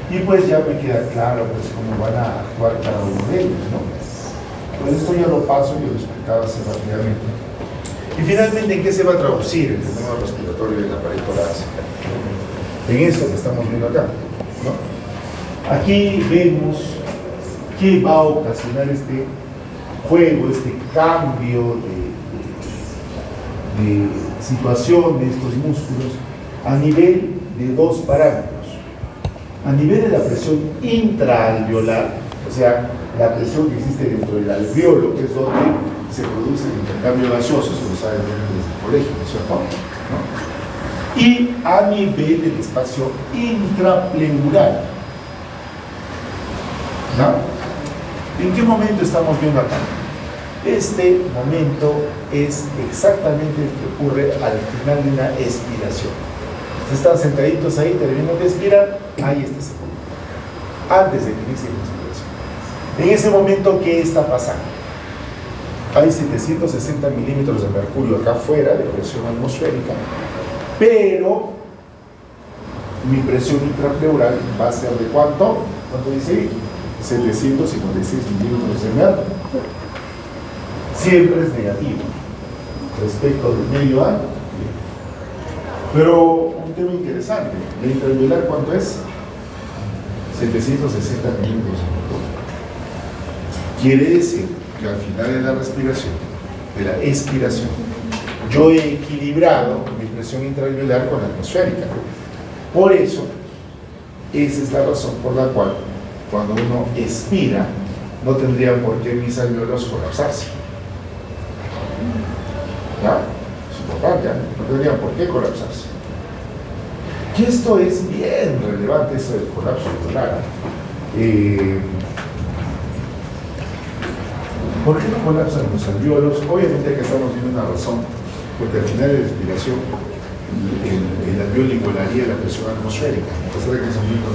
y pues ya me queda claro pues cómo van a actuar cada uno de ellos, ¿no? Pues esto ya lo paso y lo explicaba así rápidamente. Y finalmente, ¿en qué se va a traducir el fenómeno respiratorio de la pared torácica? En esto que estamos viendo acá, ¿no? Aquí vemos qué va a ocasionar este juego, este cambio de situación de estos músculos a nivel de dos parámetros. A nivel de la presión intraalveolar, o sea, la presión que existe dentro del alveolo, que es donde se produce el intercambio gaseoso, se lo sabe desde el colegio, ¿no es cierto? ¿No? Y a nivel del espacio intrapleural. ¿No? ¿En qué momento estamos viendo acá? Este momento es exactamente el que ocurre al final de una expiración. Están sentaditos ahí, terminan de expirar, ahí está ese momento, antes de que inicie la expiración. En ese momento, ¿qué está pasando? Hay 760 milímetros de mercurio acá afuera de presión atmosférica, pero mi presión intrapleural va a ser de ¿cuánto? ¿Cuánto dice ahí? 756 milímetros de mercurio. Siempre es negativo respecto del medio año. Pero un tema interesante, la intraalveolar, ¿cuánto es? 760 milímetros de mercurio. Quiere decir que al final de la respiración, de la expiración, yo he equilibrado mi presión intraalveolar con la atmosférica. Por eso, esa es la razón por la cual cuando uno expira, no tendrían por qué mis alveolos colapsarse. ¿Ya? Es importante, ¿no? No tendrían por qué colapsarse. Y esto es bien relevante, esto del colapso alveolar. ¿Por qué no colapsan los alveolos? Obviamente que estamos viendo una razón, porque al final de la respiración el alveolo igualaría la presión atmosférica, a pesar de que en ese momento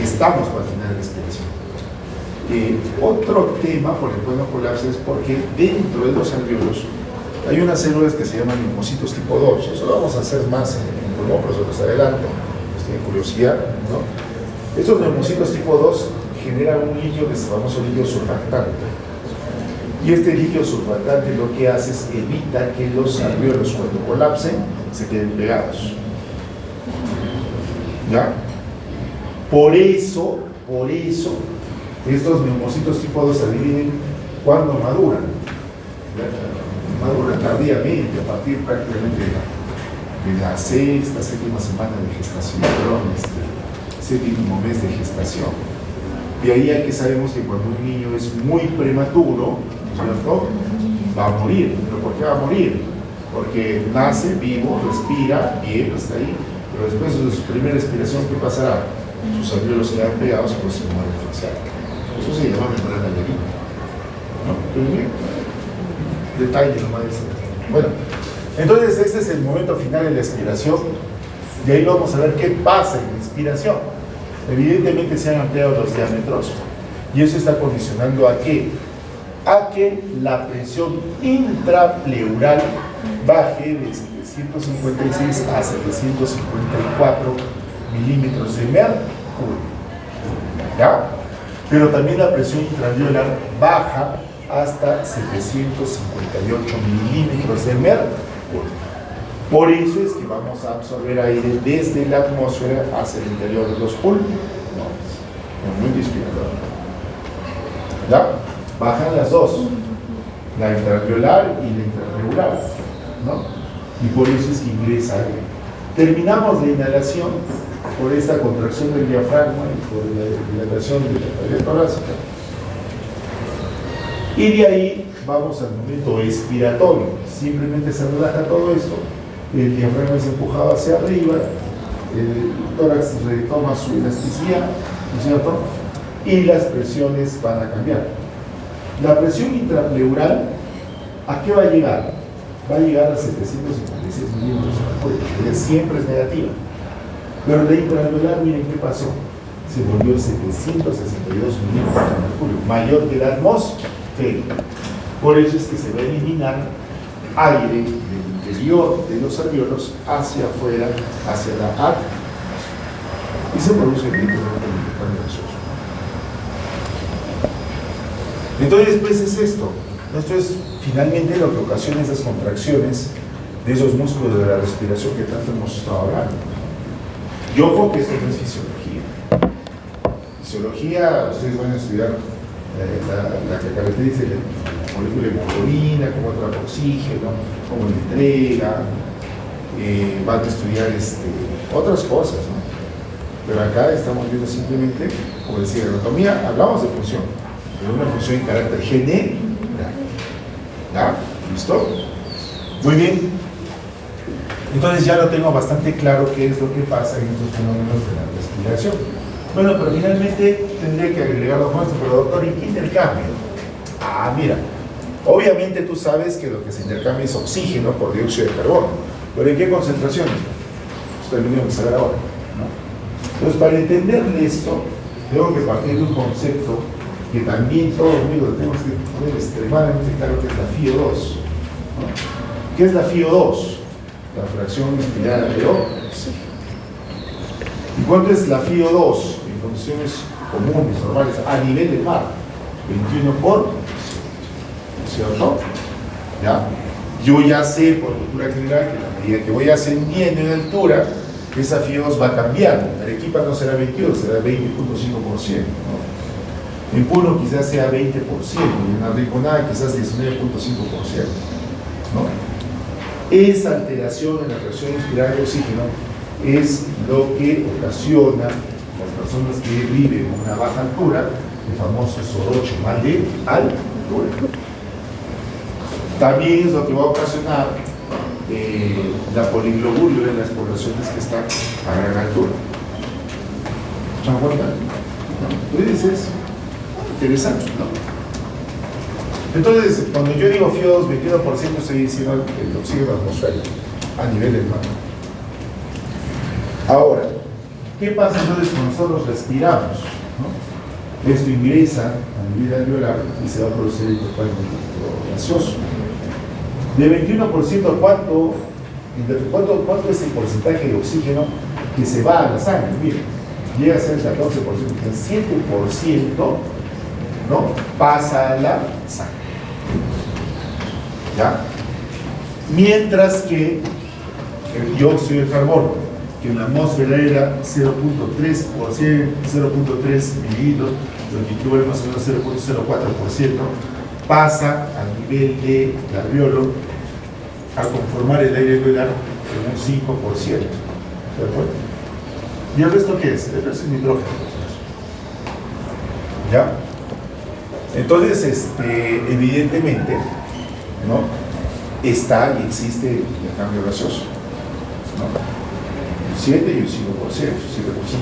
estamos para el final de la respiración. Otro tema por el cual no colapsa es porque dentro de los alveolos hay unas células que se llaman neumocitos tipo 2. Eso lo vamos a hacer más en pulmón, pero se los adelanto, pues tienen curiosidad, ¿no? Estos neumocitos tipo 2 generan un líquido que es el famoso líquido surfactante. Y este líquido surfactante lo que hace es evita que los alveolos cuando colapsen se queden pegados. ¿Ya? Por eso estos neumocitos tipo 2 se dividen cuando maduran. Maduran tardíamente, a partir prácticamente de la sexta, séptima semana de gestación, séptimo mes de gestación. De ahí a que sabemos que cuando un niño es muy prematuro, ¿no es cierto?, va a morir. ¿Pero por qué va a morir? porque nace vivo, respira, bien, está ahí, pero después de su primera respiración, ¿qué pasará? Sus alvéolos quedan pegados, pues se muere facial. Eso se llama membrana llavina, ¿no? Detalle nomás. Bueno, entonces este es el momento final de la expiración, y ahí vamos a ver qué pasa en la inspiración. Evidentemente se han ampliado los diámetros, y eso está condicionando a que la presión intrapleural baje de 756 a 754 milímetros de mercurio, ¿ya? Pero también la presión intraalveolar baja hasta 758 milímetros de mercurio. Por eso es que vamos a absorber aire desde la atmósfera hacia el interior de los pulmones. Muy inspirador. ¿Ya? Bajan las dos, la intraalveolar y la intrapleural, ¿no? Y por eso es que ingresa aire. Terminamos la inhalación por esta contracción del diafragma y por la dilatación de la cavidad torácica. Y de ahí vamos al momento expiratorio. Simplemente se relaja todo esto, el diafragma es empujado hacia arriba, el tórax retoma su elasticidad, ¿no es cierto? Y las presiones van a cambiar. La presión intrapleural, ¿a qué va a llegar? Va a llegar a 756 milímetros de mercurio, siempre es negativa. Pero la intraalveolar, miren qué pasó, se volvió 762 milímetros de mercurio, mayor que la atmosférica. Por eso es que se va a eliminar aire del interior de los alvéolos hacia afuera, hacia la atmósfera. Y se produce el intercambio gaseoso. Entonces, pues es esto. Esto es finalmente lo que ocasiona esas contracciones de esos músculos de la respiración que tanto hemos estado hablando. Y ojo que esto no es fisiología. Fisiología, ustedes van a estudiar la que caracteriza la molécula de hemoglobina, cómo atrapa oxígeno, cómo le entrega, van a estudiar otras cosas, ¿no? Pero acá estamos viendo simplemente, como decía, anatomía, hablamos de función, pero una función en carácter general. ¿Ya? ¿Listo? Muy bien. Entonces ya lo tengo bastante claro qué es lo que pasa en estos fenómenos de la respiración. Bueno, pero finalmente tendría que agregarlo con esto, pero doctor, ¿y qué intercambio? Ah, mira, obviamente tú sabes que lo que se intercambia es oxígeno por dióxido de carbono, pero ¿en qué concentraciones? Esto es lo único que saber ahora, ¿no? Entonces, para entenderle esto, tengo que partir de un concepto que también todos los amigos tenemos que tener extremadamente claro, que es la FiO2, ¿no? ¿Qué es la FiO2? La fracción inspirada de oxígeno. ¿Y cuánto es la FiO2 en condiciones comunes, normales, a nivel del mar? 21%, ¿cierto? ¿Ya? Yo ya sé por cultura general que a medida que voy ascendiendo en altura, esa FiO2 va cambiando. En Arequipa no será 21, será 20.5%, ¿no? En Puno quizás sea 20%, y en Arriconada quizás 19.5%, ¿no? Esa alteración en la presión inspirada de oxígeno es lo que ocasiona las personas que viven en una baja altura, el famoso soroche, mal de altura. También es lo que va a ocasionar la poliglobulia en las poblaciones que están a gran altura. ¿Se dan cuenta? Entonces es interesante, ¿no? Entonces, cuando yo digo FiO2 21%, estoy diciendo el oxígeno atmosférico a nivel del mar. Ahora, ¿qué pasa entonces cuando nosotros respiramos? ¿No? Esto ingresa a nivel alveolar y se va a producir el intercambio gaseoso. De 21%, ¿cuánto es el porcentaje de oxígeno que se va a la sangre? Miren, llega a ser el 14%, el 7%, ¿no? Pasa a la sangre. ¿Ya? Mientras que el dióxido de carbono, que en la atmósfera era 0.3%, 0.3 mililitros, lo que equivale más o menos a 0.04%, pasa a nivel del alveolo a conformar el aire alveolar en un 5%. ¿De acuerdo? ¿Y el resto qué es? El resto es nitrógeno. ¿Ya? Entonces, evidentemente, ¿no? está y existe el intercambio gaseoso, ¿no? Un 7 y un 5%,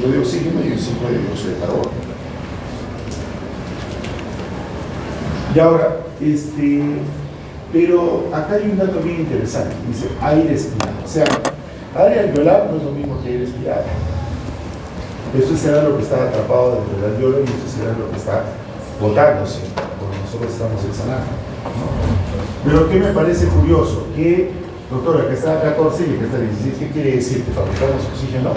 7% de oxígeno y un 5% de dióxido de carbono. Y ahora, pero acá hay un dato bien interesante, dice aire expirado. O sea, aire alveolar no es lo mismo que aire expirado. Esto será lo que está atrapado dentro del alveolo y esto será lo que está botándose, porque nosotros estamos exhalando, ¿no? Pero ¿qué me parece curioso? Que, doctora, que está a 14 y que está a 16, ¿qué quiere decir? ¿Que fabricamos oxígeno?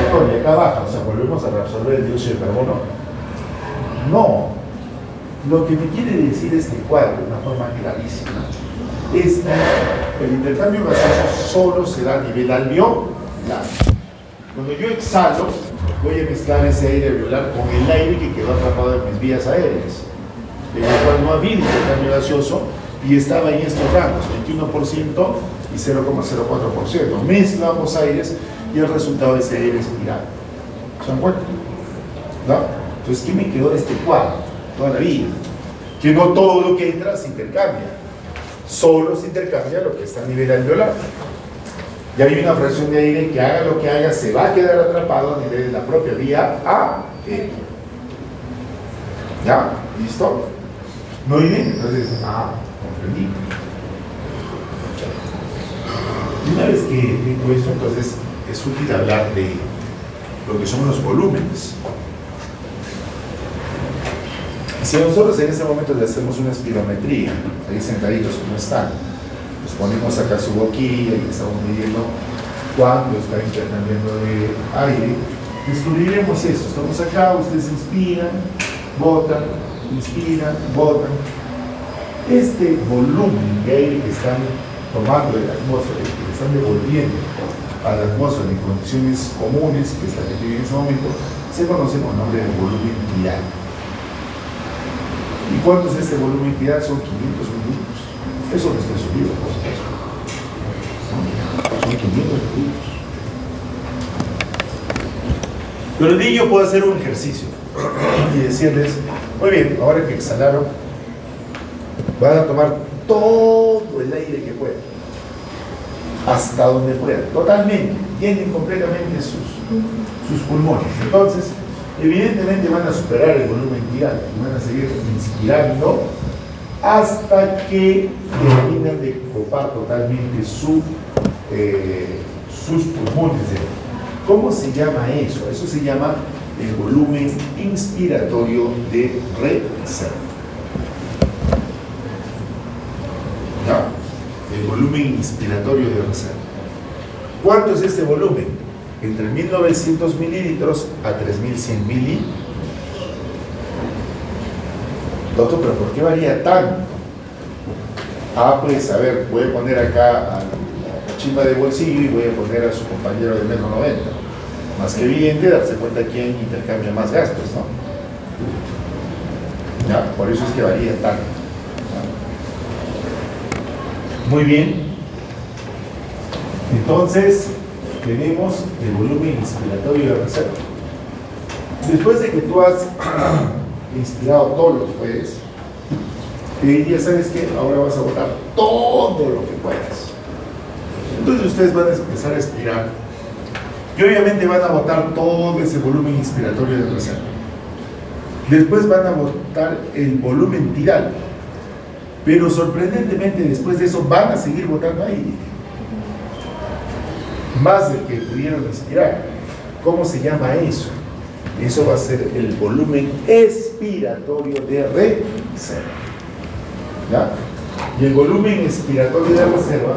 Doctor, y acá baja, o sea, volvemos a reabsorber el dióxido de carbono. No, lo que me quiere decir este cuadro, de una forma clarísima, es que el intercambio gaseoso solo se da a nivel alveolar. Cuando yo exhalo, voy a mezclar ese aire alveolar con el aire que quedó atrapado en mis vías aéreas, en el cual no había intercambio gaseoso y estaba en estos rangos, 21% y 0,04%. Mezclo ambos aires y el resultado es ese aire expirado. ¿Se dan cuenta? ¿No? Entonces, ¿qué me quedó de este cuadro? Toda la vida. Que no todo lo que entra se intercambia. Solo se intercambia lo que está a nivel alveolar. Ya hay una fracción de aire que haga lo que haga, se va a quedar atrapado a nivel de la propia vía aérea. ¿Ya? ¿Listo? Muy bien. Entonces, comprendí. Y una vez que digo esto, entonces es útil hablar de lo que son los volúmenes. Si nosotros en este momento le hacemos una espirometría, ahí sentaditos como están, nos ponemos acá su boquilla y estamos midiendo cuánto está intercambiando de aire, descubriremos eso. Estamos acá, ustedes inspiran, botan, este volumen de aire que están tomando de la atmósfera y que le están devolviendo a la atmósfera en condiciones comunes, que es la que tiene en ese momento, se conoce con el nombre de volumen tidal. ¿Y cuánto es este volumen tidal? Son 500 mililitros. Eso no está subido, por supuesto. Son 500 mililitros. Pero de ello puedo hacer un ejercicio y decirles, muy bien, ahora que exhalaron, van a tomar todo el aire que puedan, hasta donde puedan, totalmente, llenen completamente sus pulmones. Entonces, evidentemente van a superar el volumen tidal y van a seguir inspirando hasta que terminan de copar totalmente sus pulmones. ¿Cómo se llama eso? Eso se llama el volumen inspiratorio de reserva. ¿Ya? El volumen inspiratorio de reserva. ¿Cuánto es este volumen? Entre 1900 mililitros a 3100 mililitros. Doctor, ¿pero por qué varía tanto? Pues a ver, voy a poner acá a la cachimba de bolsillo y voy a poner a su compañero de 1,90 m. Más que evidente darse cuenta quién intercambia más gastos, ¿no? Ya, por eso es que varía tanto. ¿Ya? Muy bien. Entonces, tenemos el volumen inspiratorio de reserva. Después de que tú has inspirado todo lo que puedes, te diría, ¿sabes qué? Ahora vas a botar todo lo que puedas. Entonces ustedes van a empezar a expirar y obviamente van a botar todo ese volumen inspiratorio de reserva. Después van a botar el volumen tidal, pero sorprendentemente después de eso van a seguir botando aire, más del que pudieron inspirar. ¿Cómo se llama eso? Eso va a ser el volumen expiratorio de reserva. ¿Ya? Y el volumen expiratorio de reserva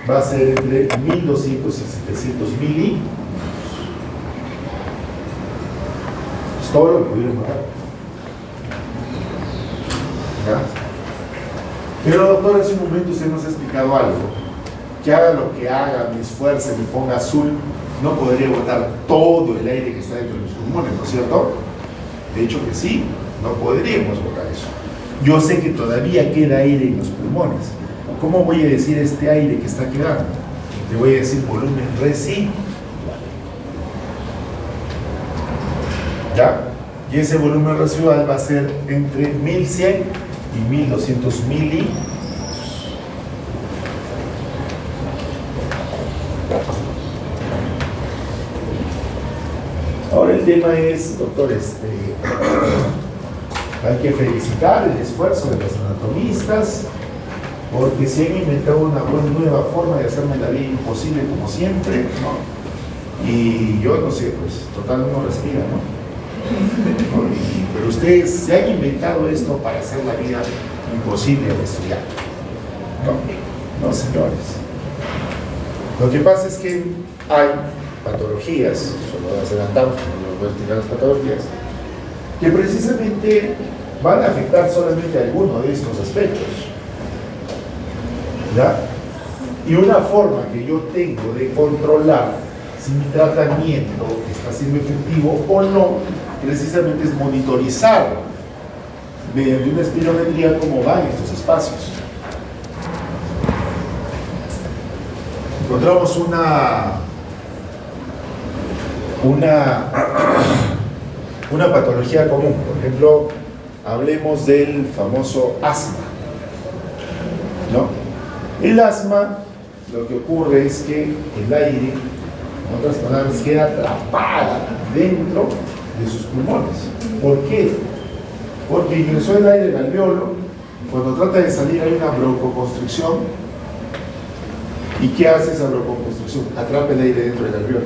va a ser entre 1200 y 700 mililitros. Es todo lo que pudieron botar. ¿Ya? Pero doctor, hace un momento usted nos ha explicado algo. Que haga lo que haga, me esfuerce, me ponga azul, no podría botar todo el aire que está dentro de los pulmones, ¿no es cierto? De hecho que sí, no podríamos botar eso. Yo sé que todavía queda aire en los pulmones. ¿Cómo voy a decir este aire que está quedando? Te voy a decir volumen residual. ¿Ya? Y ese volumen residual va a ser entre 1100 y 1200 mililitros. Ahora el tema es, doctor, hay que felicitar el esfuerzo de los anatomistas, porque se han inventado una nueva forma de hacerme la vida imposible como siempre, ¿no? Y yo no sé, pues total uno respira, ¿no? Pero ustedes se han inventado esto para hacer la vida imposible al estudiante. No, señores. Lo que pasa es que hay patologías, solo adelantamos, no voy a explicar las patologías, que precisamente van a afectar solamente a alguno de estos aspectos. ¿Ya? Y una forma que yo tengo de controlar si mi tratamiento está siendo efectivo o no, precisamente es monitorizar mediante una espirometría cómo van estos espacios. Encontramos una patología común. Por ejemplo, hablemos del famoso asma, ¿no? El asma, lo que ocurre es que el aire, en otras palabras, queda atrapada dentro de sus pulmones. ¿Por qué? Porque ingresó el aire al alveolo, cuando trata de salir hay una broncoconstricción. ¿Y qué hace esa broncoconstricción? Atrapa el aire dentro del alveolo.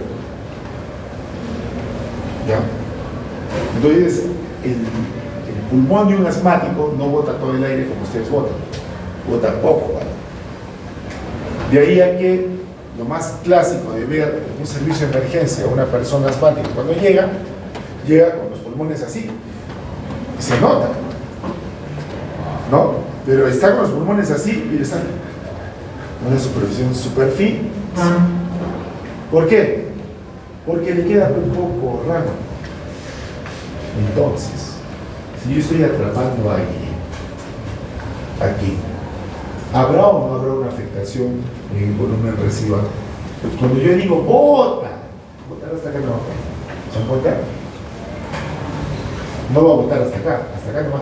¿Ya? Entonces, el pulmón de un asmático no bota todo el aire como ustedes botan, bota poco, ¿vale? De ahí a que lo más clásico de ver en un servicio de emergencia a una persona asmática, cuando llega con los pulmones así, y se nota, ¿no? Pero está con los pulmones así y están una superficie superficial. ¿Por qué? Porque le queda un poco raro. Entonces, si yo estoy atrapando aquí, ¿habrá o no habrá una afectación en el volumen residual? Cuando yo digo botar hasta acá no, ¿se dan cuenta? No va a botar hasta acá nomás.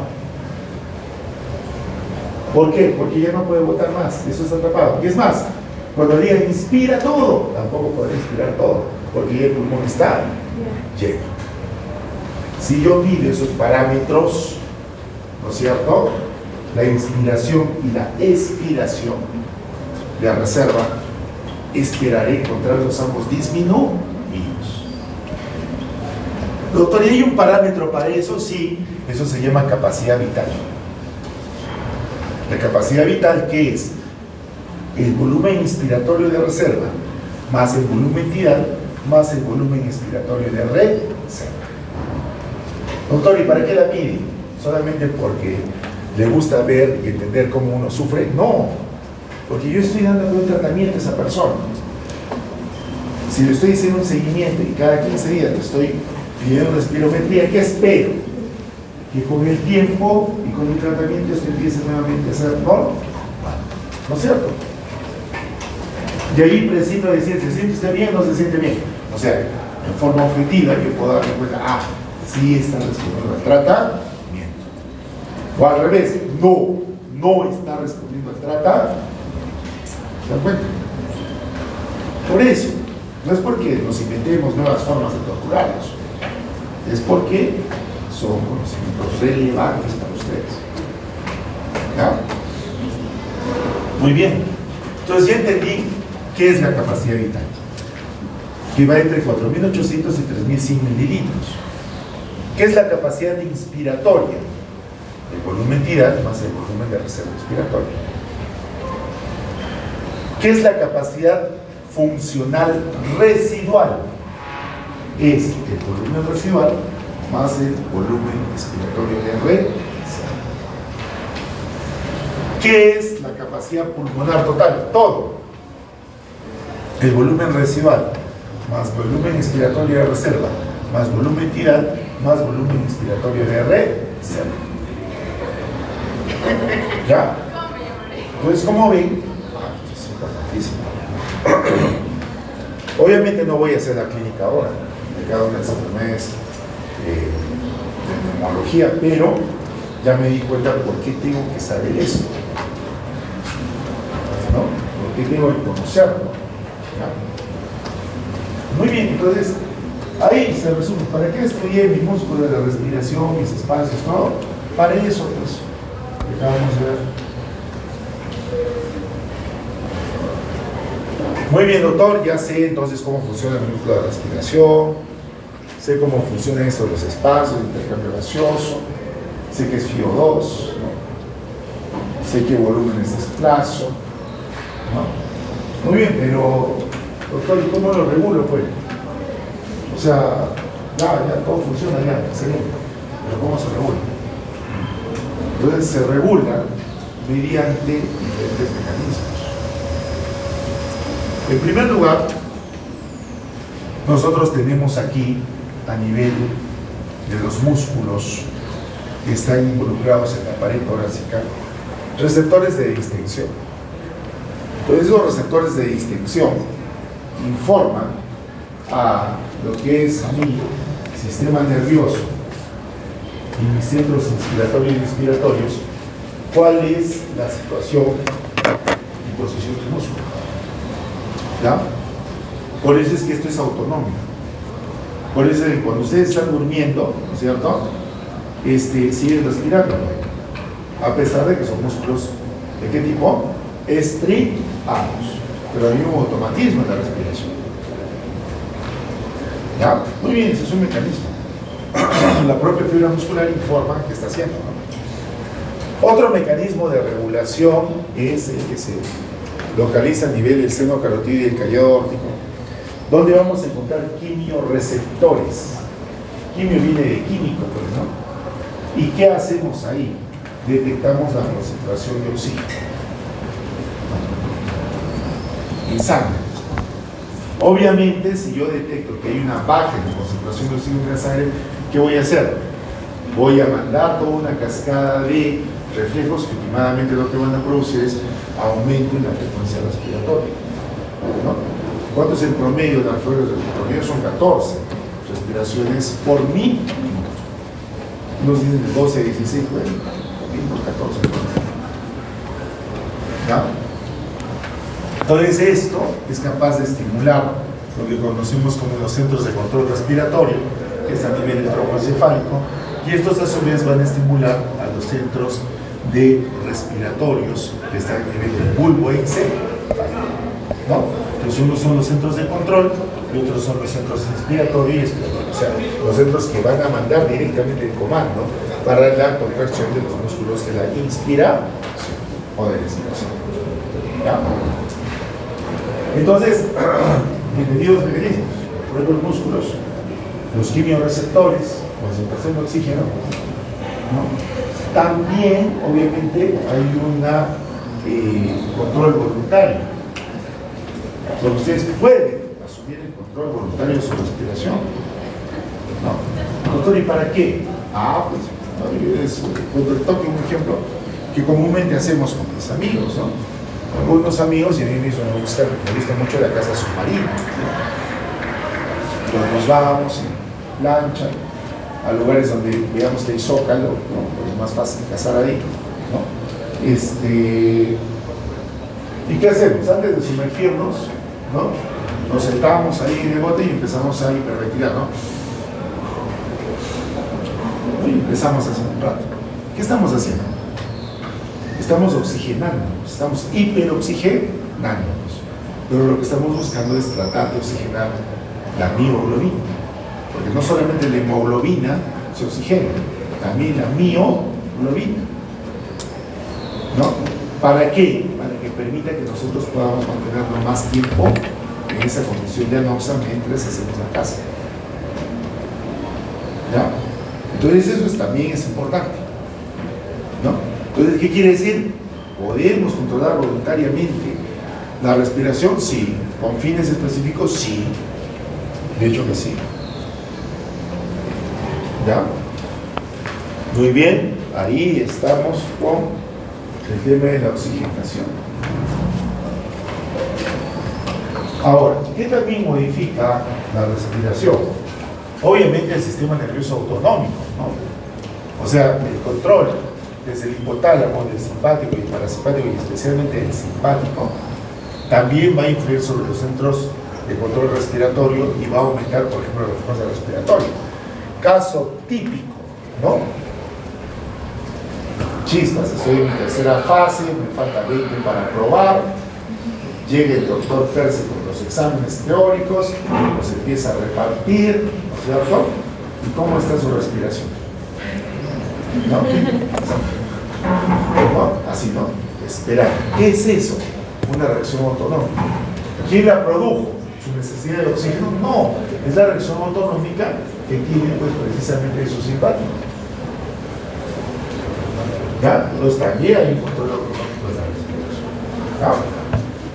¿Por qué? Porque ya no puede botar más, eso está atrapado. Y es más, cuando diga inspira todo, tampoco podrá inspirar todo, porque ya el pulmón está lleno. Si yo mido esos parámetros, ¿no es cierto? La inspiración y la expiración de reserva, esperaré encontrarlos ambos disminuidos. Doctor, ¿y hay un parámetro para eso? Sí, eso se llama capacidad vital. La capacidad vital, ¿qué es? El volumen inspiratorio de reserva más el volumen tidal más el volumen inspiratorio de reserva. Doctor, ¿y para qué la mide? ¿Solamente porque le gusta ver y entender cómo uno sufre? No, porque yo estoy dando un tratamiento a esa persona. Si le estoy haciendo un seguimiento y cada 15 días le estoy pidiendo una espirometría, ¿qué espero? Que con el tiempo y con el tratamiento esto empiece nuevamente a ser normal, ¿no es cierto? De ahí preciso decir, ¿se siente usted bien o no se siente bien? O sea, en forma objetiva yo puedo darme cuenta, sí está respondiendo al tratamiento. O al revés, no está respondiendo al tratamiento. ¿Se dan cuenta? Por eso, no es porque nos inventemos nuevas formas de torturarlos, es porque son conocimientos relevantes para ustedes. ¿Ya? Muy bien. Entonces ya entendí qué es la capacidad vital, que va entre 4.800 y 3.100 mililitros. ¿Qué es la capacidad inspiratoria? El volumen tidal más el volumen de reserva inspiratoria. ¿Qué es la capacidad funcional residual? Es el volumen residual más el volumen inspiratorio de reserva. ¿Qué es la capacidad pulmonar total? Todo. El volumen residual más volumen inspiratorio de reserva más volumen tidal más volumen inspiratorio de reserva. ¿Ya? Entonces, como ven, es importantísimo. Obviamente no voy a hacer la clínica ahora de cada una de las enfermedades de neumología, pero ya me di cuenta por qué tengo que saber esto, ¿no? Por qué tengo que conocerlo, ¿ya? Muy bien, entonces Ahí se resume. ¿Para qué estudié mi músculo de la respiración, mis espacios, todo? Para eso, pues. Acabamos de ver. Muy bien, doctor, ya sé entonces cómo funciona el músculo de la respiración, sé cómo funciona esto de los espacios, el intercambio gaseoso, sé que es FiO2, ¿no? Sé qué volumen es desplazo, ¿no? Muy bien, pero, doctor, ¿y cómo lo regulo, pues? O sea, ya todo funciona ya, excelente, pero ¿cómo se regula? Entonces se regula mediante diferentes mecanismos. En primer lugar, nosotros tenemos aquí, a nivel de los músculos que están involucrados en la pared torácica, receptores de distensión. Entonces, esos receptores de distensión informan a lo que es mi sistema nervioso y mis centros inspiratorios y expiratorios cuál es la situación y posición del músculo. ¿Ya? Por eso es que esto es autonómico. Por eso es que cuando ustedes están durmiendo, ¿no es cierto? Siguen respirando, a pesar de que son músculos ¿de qué tipo? Estriados. Pero hay un automatismo en la respiración. ¿Ya? Muy bien, ese es un mecanismo. La propia fibra muscular informa qué está haciendo, ¿no? Otro mecanismo de regulación es el que se localiza a nivel del seno carotídeo y el callado órtico, donde vamos a encontrar quimioreceptores. Quimio viene de químico, pues, ¿no? ¿Y qué hacemos ahí? Detectamos la concentración de oxígeno en sangre. Obviamente, si yo detecto que hay una baja en la concentración de oxígeno en la sangre, ¿qué voy a hacer? Voy a mandar toda una cascada de reflejos que últimamente lo que van a producir es aumento en la frecuencia respiratoria, ¿no? ¿Cuánto es el promedio de la frecuencia? El promedio son 14 respiraciones por minuto. Unos dicen de 12 a 16, bueno, mínimo 14. ¿Ya? Entonces esto es capaz de estimular lo que conocemos como los centros de control respiratorio, que es a nivel del tronco encefálico, y estos a su vez van a estimular a los centros de respiratorios que están a nivel del bulbo encefálico, ¿no? Entonces unos son los centros de control y otros son los centros respiratorios y expiratorios, o sea, los centros que van a mandar directamente el comando para la contracción de los músculos de la inspiración o de la expiración. ¿Ya? Entonces, entendidos mecanismos, por ejemplo, los músculos, los quimioreceptores, concentración de oxígeno, ¿no? También, obviamente, hay un control voluntario. Donde ustedes pueden asumir el control voluntario de su respiración. ¿No? Doctor, ¿y para qué? Pues, cuando toque un ejemplo que comúnmente hacemos con mis amigos, ¿no? Con algunos amigos, y a mí mismo me gusta mucho la casa submarina, ¿no? Entonces nos vamos en lancha a lugares donde veamos que hay zócalo, ¿no? Porque es más fácil cazar ahí, ¿no? ¿Y qué hacemos? Antes de sumergirnos, ¿no? Nos sentamos ahí en el bote y empezamos a hiperventilar, ¿no? Y empezamos a hacer un rato. ¿Qué estamos haciendo? Estamos oxigenándonos, estamos hiperoxigenándonos. Pero lo que estamos buscando es tratar de oxigenar la mioglobina. Porque no solamente la hemoglobina se oxigena, también la mioglobina. ¿No? ¿Para qué? Para que permita que nosotros podamos mantenernos más tiempo en esa condición de anoxia mientras hacemos la casa. ¿Ya? Entonces eso también es importante, ¿no? Entonces, ¿qué quiere decir? ¿Podemos controlar voluntariamente la respiración? Sí. ¿Con fines específicos? Sí. De hecho que sí. ¿Ya? Muy bien, ahí estamos con el tema de la oxigenación. Ahora, ¿qué también modifica la respiración? Obviamente el sistema nervioso autonómico, ¿no? O sea, el control desde el hipotálamo, del simpático y parasimpático, y especialmente el simpático, también va a influir sobre los centros de control respiratorio y va a aumentar, por ejemplo, la frecuencia respiratoria. Caso típico, ¿no? Chispas, estoy en mi tercera fase, me falta 20 para aprobar, llega el doctor Perse con los exámenes teóricos, los empieza a repartir, ¿no es cierto? ¿Y cómo está su respiración? ¿No? ¿No? Así no, espera. ¿Qué es eso? Una reacción autonómica. ¿Quién la produjo? ¿Su necesidad de oxígeno? No, es la reacción autonómica que tiene pues precisamente esos simpáticos. ¿Ya? Entonces también hay un control autonómico de la respiración. ¿Ya?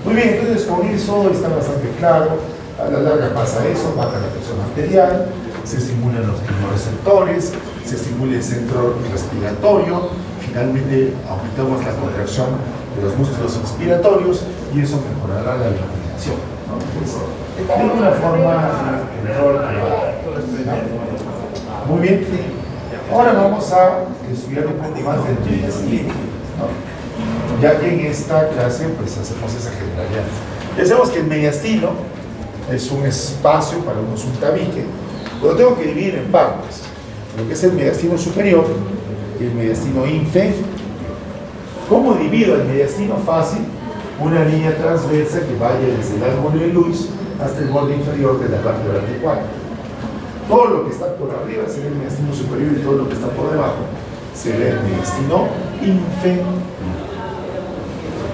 Muy bien, entonces con eso está bastante claro. A la larga pasa eso, baja la presión arterial, se estimulan los quimioreceptores, se estimula el centro respiratorio, finalmente aumentamos la contracción de los músculos inspiratorios y eso mejorará la ventilación, ¿no? De alguna forma, el rol que va. Muy bien. Ahora vamos a estudiar un poco más del mediastino, ¿no? Ya que en esta clase pues hacemos esa generalidad. Ya sabemos que el mediastino es un espacio para un tabique, lo tengo que dividir en partes, lo que es el mediastino superior y el mediastino inferior. ¿Cómo divido el mediastino? Fácil, una línea transversa que vaya desde el ángulo de Lewis hasta el borde inferior de la vértebra articular. Todo lo que está por arriba será el mediastino superior y todo lo que está por debajo será el mediastino inferior.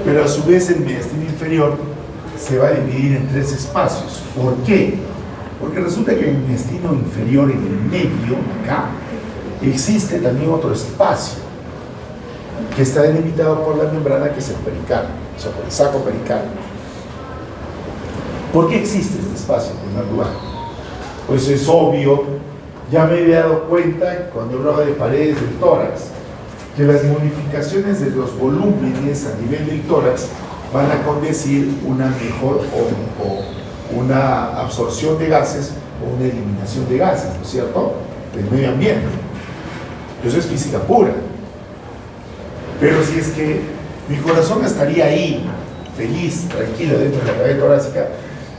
Pero a su vez el mediastino inferior se va a dividir en tres espacios. ¿Por qué? Porque resulta que en el mediastino inferior, en el medio, acá, existe también otro espacio que está delimitado por la membrana que es el pericardio, o sea, por el saco pericardio. ¿Por qué existe este espacio en primer lugar? Pues es obvio, ya me había dado cuenta cuando hablaba de paredes del tórax, que las modificaciones de los volúmenes a nivel del tórax van a condecir una mejor o una absorción de gases o una eliminación de gases, ¿no es cierto?, del medio ambiente. Eso es física pura. Pero si es que mi corazón estaría ahí, feliz, tranquilo, dentro de la cavidad torácica,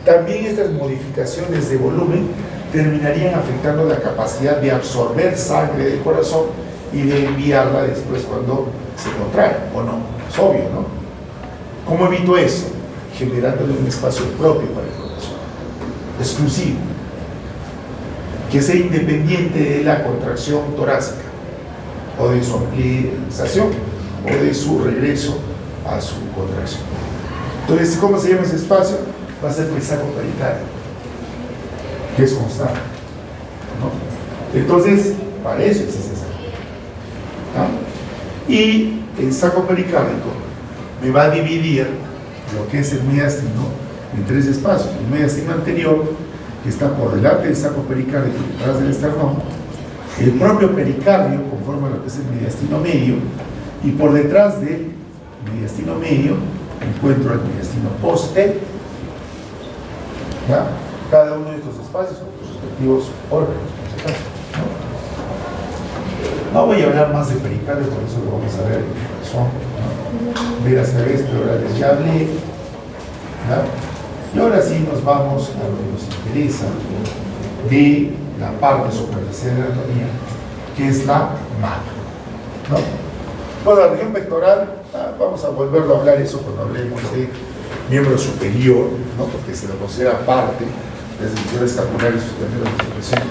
también estas modificaciones de volumen terminarían afectando la capacidad de absorber sangre del corazón y de enviarla después cuando se contrae, ¿o no? Es obvio, ¿no? ¿Cómo evito eso? Generándole un espacio propio para el corazón, exclusivo, que sea independiente de la contracción torácica, o de su ampliación, o de su regreso a su contracción. Entonces, ¿cómo se llama ese espacio? Va a ser el saco pericardio, que es constante, ¿no? Entonces, para eso existe esa. ¿No? Y el saco pericárdico me va a dividir lo que es el mediastino en tres espacios. El mediastino anterior, que está por delante del saco pericárdico y detrás del esternón, el propio pericardio conforma lo que es el mediastino medio, y por detrás del mediastino medio encuentro el mediastino posterior. ¿Ya? Cada uno de estos espacios con sus respectivos órganos, por si acaso, ¿no? No voy a hablar más de pericardio, por eso lo vamos a ver en el corazón, ¿no? Ver hasta vez, pero ahora les ya hablé, ¿ya? Y ahora sí nos vamos a lo que nos interesa de la parte superficial de la anatomía, que es la mama, ¿no? Bueno, la región pectoral, vamos a volverlo a hablar eso cuando hablemos de miembro superior, ¿no? Porque se lo considera parte de las divisiones escapulares y sus términos de expresión.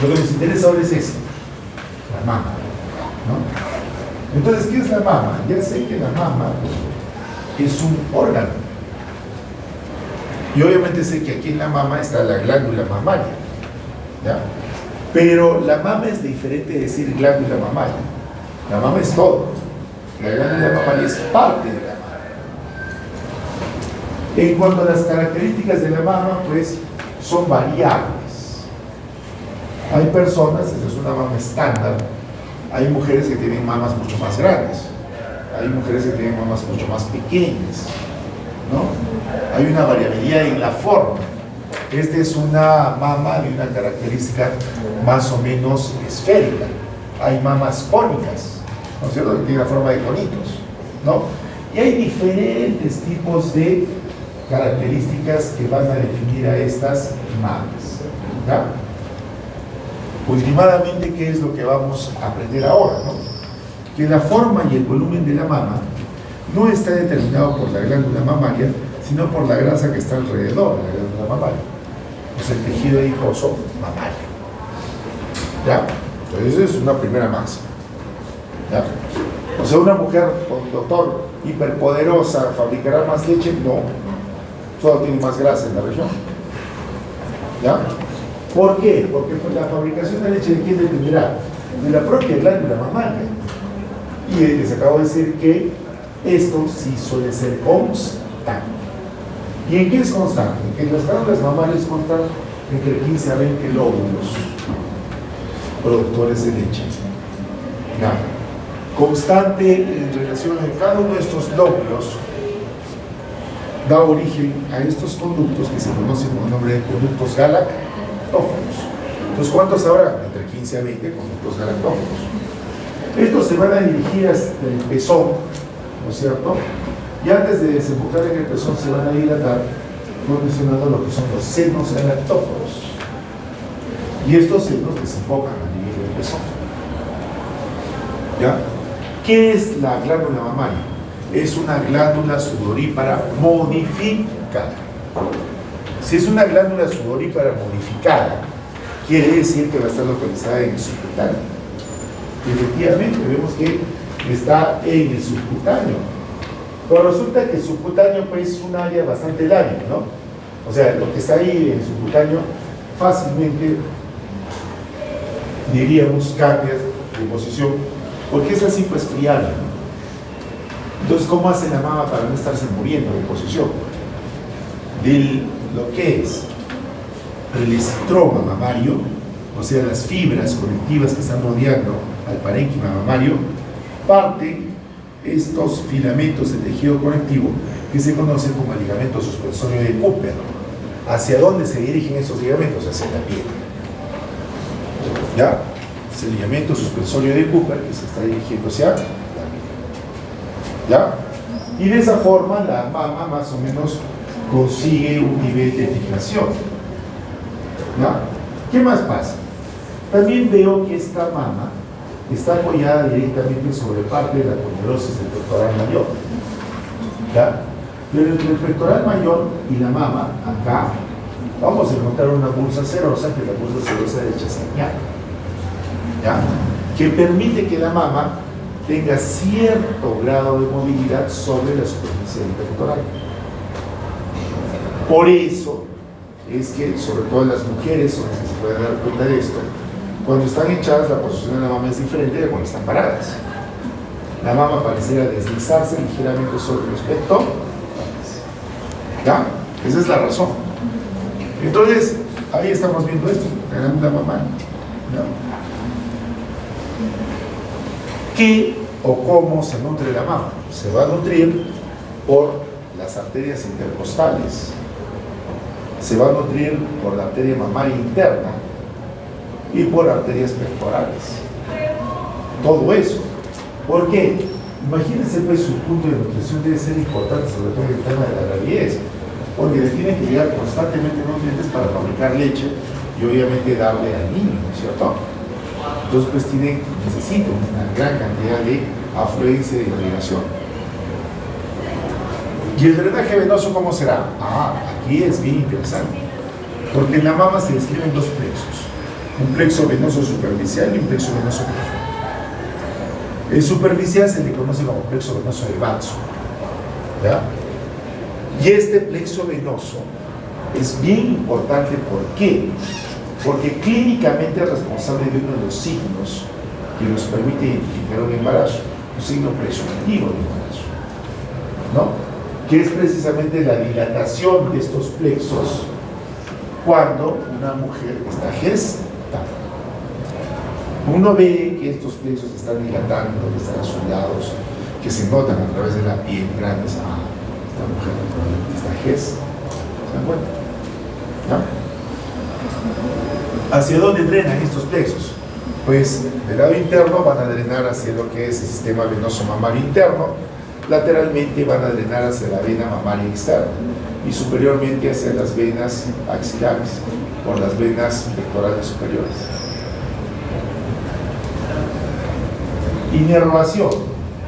Lo que nos interesa ahora es esto, la mama, ¿no? Entonces, ¿qué es la mama? Ya sé que la mama es un órgano. Y obviamente sé que aquí en la mama está la glándula mamaria, ¿ya? Pero la mama es diferente de decir glándula mamaria. La mama es todo. La glándula mamaria es parte de la mama. En cuanto a las características de la mama, pues son variables. Hay personas, esta es una mama estándar, hay mujeres que tienen mamas mucho más grandes, hay mujeres que tienen mamas mucho más pequeñas, ¿no? Hay una variabilidad en la forma. Esta es una mama de una característica más o menos esférica. Hay mamas cónicas, ¿no es cierto?, que tienen la forma de conitos, ¿no? Y hay diferentes tipos de características que van a definir a estas mamas. ¿Ya? Últimamente, ¿qué es lo que vamos a aprender ahora? ¿No? Que la forma y el volumen de la mama no está determinado por la glándula mamaria, sino por la grasa que está alrededor de la glándula mamaria. Es el tejido adiposo mamario. ¿Ya? Entonces, es una primera máxima. ¿Ya? O sea, una mujer con doctor hiperpoderosa fabricará más leche, no, solo tiene más grasa en la región. ¿Ya? ¿Por qué? Porque pues, la fabricación de leche, ¿de quién dependerá? De la propia glándula mamaria. Y les acabo de decir que esto sí suele ser constante. ¿Y en qué es constante? En las glándulas mamarias constan entre 15 a 20 lóbulos productores de leche. ¿Ya? Constante en relación a cada uno de estos lóbulos da origen a estos conductos que se conocen con el nombre de conductos galactófonos. Entonces, ¿cuántos habrá? Entre 15 a 20 conductos galactófonos. Estos se van a dirigir hasta el pezón, ¿no es cierto? Y antes de desembocar en el pezón se van a dilatar, condicionando lo que son los senos galactófonos. Y estos senos desembocan a nivel del pezón. ¿Ya? ¿Qué es la glándula mamaria? Es una glándula sudorípara modificada. Si es una glándula sudorípara modificada, quiere decir que va a estar localizada en el subcutáneo. Efectivamente, vemos que está en el subcutáneo. Pero resulta que el subcutáneo pues, es un área bastante larga, ¿no? O sea, lo que está ahí en el subcutáneo fácilmente, diríamos, cambia de posición, porque es así pues friable, ¿no? Entonces, ¿cómo hace la mama para no estarse moviendo de posición? De lo que es el estroma mamario, o sea, las fibras conectivas que están rodeando al parénquima mamario, parten estos filamentos de tejido conectivo que se conocen como el ligamento suspensorio de Cooper. ¿Hacia dónde se dirigen esos ligamentos? Hacia la piel. ¿Ya? Es el ligamento suspensorio de Cooper que se está dirigiendo hacia la piel. ¿Ya? Y de esa forma la mama más o menos consigue un nivel de fijación. ¿Ya? ¿Qué más pasa? También veo que esta mama está apoyada directamente sobre parte de la aponeurosis del pectoral mayor. ¿Ya? Pero entre el pectoral mayor y la mama, acá, vamos a encontrar una bursa serosa, que es la bursa serosa del Chassagnat, ¿ya? Que permite que la mama tenga cierto grado de movilidad sobre la superficie del pectoral. Por eso es que, sobre todo en las mujeres, son las que se pueden dar cuenta de esto, cuando están echadas la posición de la mama es diferente de cuando están paradas. La mama pareciera deslizarse ligeramente sobre los pectorales. ¿Ya? Esa es la razón. Entonces, ahí estamos viendo esto, la glándula mamaria. ¿Ya? ¿Qué o cómo se nutre la mama? Se va a nutrir por las arterias intercostales, se va a nutrir por la arteria mamaria interna y por arterias pectorales. Todo eso. ¿Por qué? Imagínense pues su punto de nutrición debe ser importante, sobre todo en el tema de la gravidez, porque le tienen que llegar constantemente nutrientes para fabricar leche y obviamente darle al niño, ¿no es cierto? Entonces pues necesita una gran cantidad de afluencia y de irrigación. ¿Y el drenaje venoso cómo será? Aquí es bien interesante, porque en la mama se describen dos plexos, un plexo venoso superficial y un plexo venoso profundo. El superficial se le conoce como plexo venoso de Watson, ¿ya? Y este plexo venoso es bien importante. ¿Por qué? Porque clínicamente es responsable de uno de los signos que nos permite identificar un embarazo, un signo presuntivo de embarazo, ¿no? Que es precisamente la dilatación de estos plexos cuando una mujer está gestante. Uno ve que estos plexos están dilatando, que están azulados, que se notan a través de la piel grandes. Esta mujer está gestante. ¿Se dan cuenta? ¿No? ¿Hacia dónde drenan estos plexos? Pues del lado interno van a drenar hacia lo que es el sistema venoso mamario interno, lateralmente van a drenar hacia la vena mamaria externa y superiormente hacia las venas axilares o las venas pectorales superiores. Inervación.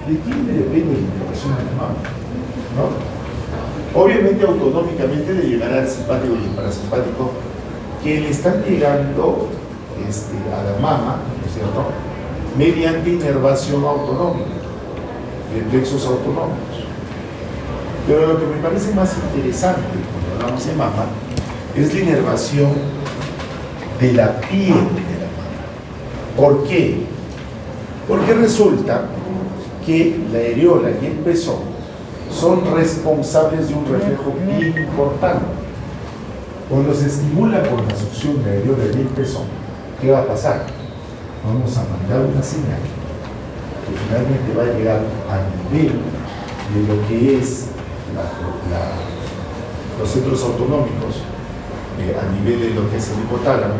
¿De quién depende la inervación de la mama? ¿No? Obviamente autonómicamente le llegará al simpático y el parasimpático que le están llegando a la mama, ¿no es cierto?, mediante inervación autonómica, reflexos autonómicos. Pero lo que me parece más interesante cuando hablamos de mama es la inervación de la piel de la mama. ¿Por qué? Porque resulta que la areola y el pezón son responsables de un reflejo bien importante. Cuando se estimula por la succión de la areola y el pezón, ¿qué va a pasar? Vamos a mandar una señal que finalmente va a llegar a nivel de lo que es los centros autonómicos, a nivel de lo que es el hipotálamo,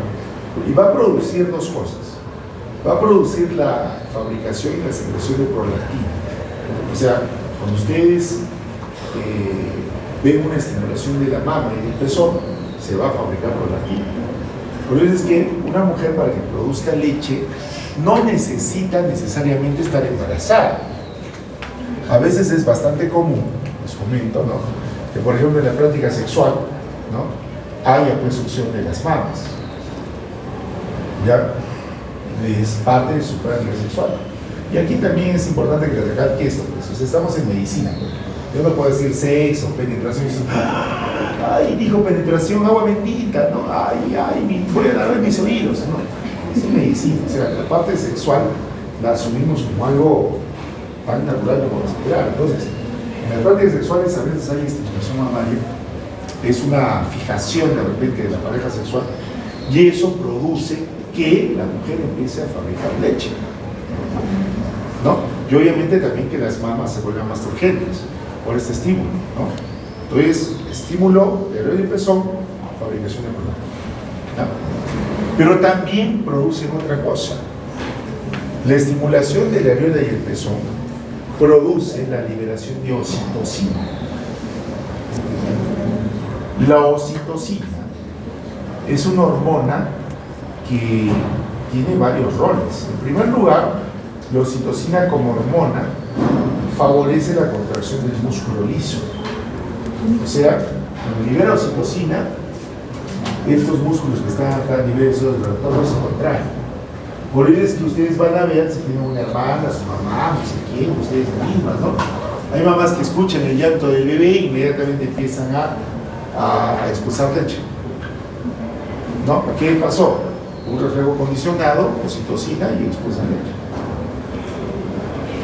y va a producir dos cosas. Va a producir la fabricación y la secreción de prolactina. O sea, cuando ustedes ven una estimulación de la mama y del pezón, se va a fabricar prolactina. Por eso es que una mujer, para que produzca leche, no necesita necesariamente estar embarazada. A veces es bastante común, les comento, ¿no?, que por ejemplo en la práctica sexual, ¿no?, haya pues succión de las mamas. Ya es parte de su práctica sexual. Y aquí también es importante que recalque esto, pues, o sea, estamos en medicina, pues. Yo no puedo decir sexo, penetración, ay, dijo penetración, agua bendita, ¿no? Ay, voy a darle mis oídos, ¿no? Es medicina, o sea, la parte sexual la asumimos como algo tan natural como respirar. Entonces, en las prácticas sexuales a veces hay estimulación mamaria, es una fijación de repente de la pareja sexual, y eso produce que la mujer empiece a fabricar leche, ¿no? Y obviamente también que las mamas se vuelvan más turgentes por este estímulo, ¿no? Entonces, estímulo de areola y pezón, fabricación de prolactina, ¿no? Pero también producen otra cosa. La estimulación de la areola y el pezón produce la liberación de oxitocina. La oxitocina es una hormona que tiene varios roles. En primer lugar, la oxitocina como hormona favorece la contracción del músculo liso. O sea, cuando libera oxitocina, estos músculos que están acá a nivel de los retornos se contraen. Por ello es que ustedes van a ver si tienen una hermana, su mamá, no sé quién, ustedes mismas, ¿no? Hay mamás que escuchan el llanto del bebé e inmediatamente empiezan a expulsar leche, ¿no? ¿Qué pasó? Un reflejo condicionado, oxitocina, y expulsan leche.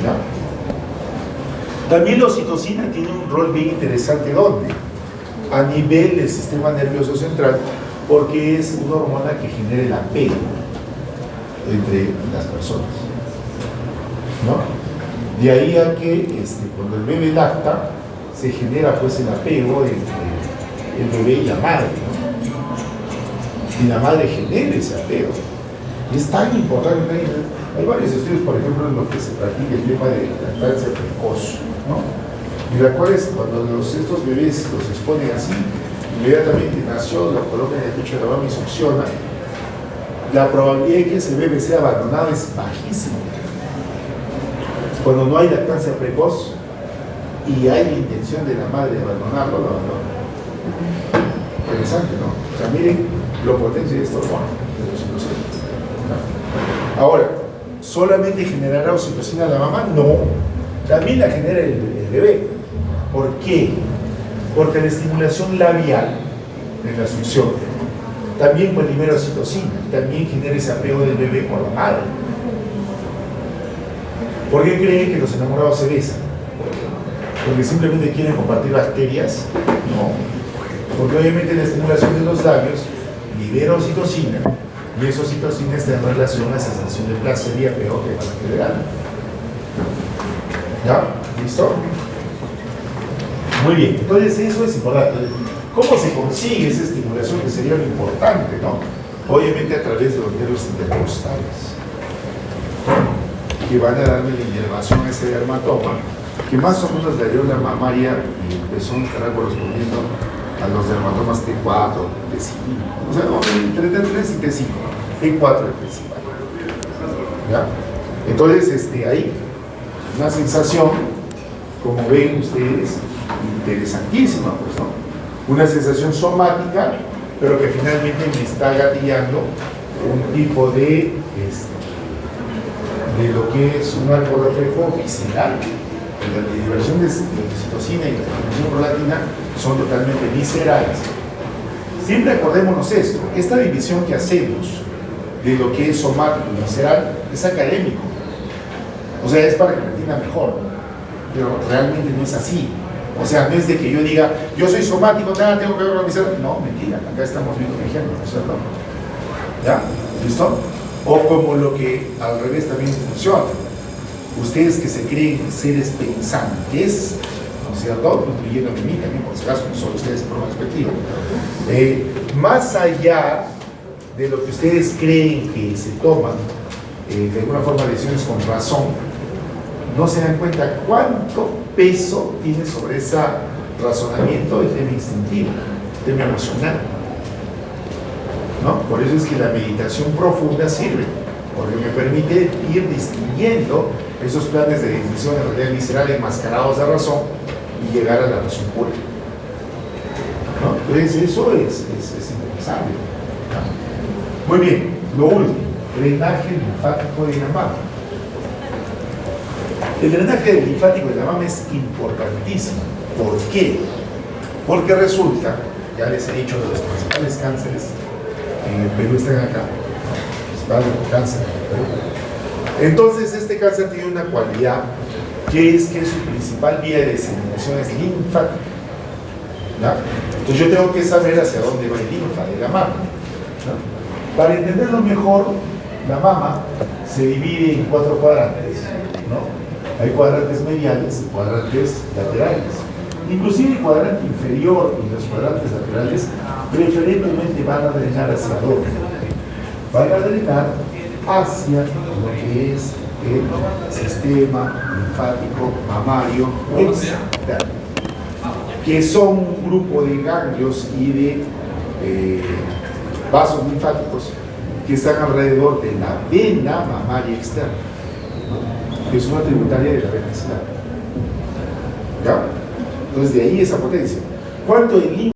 ¿Ya? También la oxitocina tiene un rol bien interesante, ¿dónde? A nivel del sistema nervioso central, porque es una hormona que genera el apego entre las personas, ¿no? De ahí a que cuando el bebé lacta, se genera pues el apego entre el bebé y la madre, ¿no? Y la madre genera ese apego. Y es tan importante, hay varios estudios, por ejemplo, en los que se practica el tema de lactancia precoz, ¿no? Y la cual es cuando estos bebés los exponen así, inmediatamente nació, lo colocan en el pecho de la mamá y succiona, la probabilidad de que ese bebé sea abandonado es bajísima. Cuando no hay lactancia precoz y hay la intención de la madre de abandonarlo, lo abandona. Interesante, ¿no? O sea, miren lo potente de esta hormona, de los oxitocina. Ahora, ¿solamente generará oxitocina la mamá? No, también la genera el bebé. ¿Por qué? Porque la estimulación labial en la succión también pues libera oxitocina, también genera ese apego del bebé por la madre. ¿Por qué creen que los enamorados se besan? ¿Porque simplemente quieren compartir bacterias? No, porque obviamente la estimulación de los labios libera oxitocina, y esa oxitocina está en relación a esa sensación de placer y apego que van a generar. ¿Ya? ¿Listo? Muy bien, entonces eso es importante. ¿Cómo se consigue esa estimulación, que sería lo importante, ¿no? Obviamente a través de los nervios intercostales, que van a darle la inervación a ese dermatoma que más o menos la areola mamaria y el pezón estará correspondiendo a los dermatomas T4, T5, o sea, entre T3 y T5, T4 el principal. ¿Ya? Entonces, ahí, una sensación, como ven ustedes, interesantísima, pues, ¿no? Una sensación somática, pero que finalmente me está gatillando un tipo de lo que es un arco reflejo visceral. La liberación de oxitocina y la liberación prolactina son totalmente viscerales. Siempre acordémonos esto, esta división que hacemos de lo que es somático y visceral es académico. O sea, es para que me entienda mejor, pero realmente no es así. O sea, no es de que yo diga, yo soy somático, nada, tengo que ver con visceral. No, mentira, acá estamos viendo un ejemplo, ¿no es cierto? ¿Ya? ¿Listo? O como lo que al revés también funciona. Ustedes que se creen seres pensantes, ¿no es cierto? Incluyéndome a mí también, por si acaso, no solo ustedes por una perspectiva. Más allá de lo que ustedes creen que se toman, de alguna forma, decisiones con razón, no se dan cuenta cuánto peso tiene sobre ese razonamiento el tema instintivo, el tema emocional. ¿No? Por eso es que la meditación profunda sirve, porque me permite ir distinguiendo esos planes de definición de realidad visceral enmascarados de razón y llegar a la razón pura. ¿No? Entonces eso es interesante. ¿No? Muy bien, lo último, drenaje linfático de la mama. El drenaje linfático de la mama es importantísimo. ¿Por qué? Porque resulta, ya les he dicho, de los principales cánceres en el Perú están acá, principal cáncer en el Perú. Entonces este cáncer tiene una cualidad que es que su principal vía de diseminación es linfática. ¿No? Entonces yo tengo que saber hacia dónde va el linfa de la mama. ¿No? Para entenderlo mejor, la mama se divide en 4 cuadrantes. ¿No? Hay cuadrantes mediales y cuadrantes laterales. Inclusive el cuadrante inferior y los cuadrantes laterales preferentemente van a drenar hacia dónde. Van a drenar hacia lo que es el sistema linfático mamario externo, que son un grupo de ganglios y de vasos linfáticos que están alrededor de la vena mamaria externa, ¿no? Que es una tributaria de la vena axilar. ¿Ya? Entonces de ahí esa potencia. ¿Cuánto en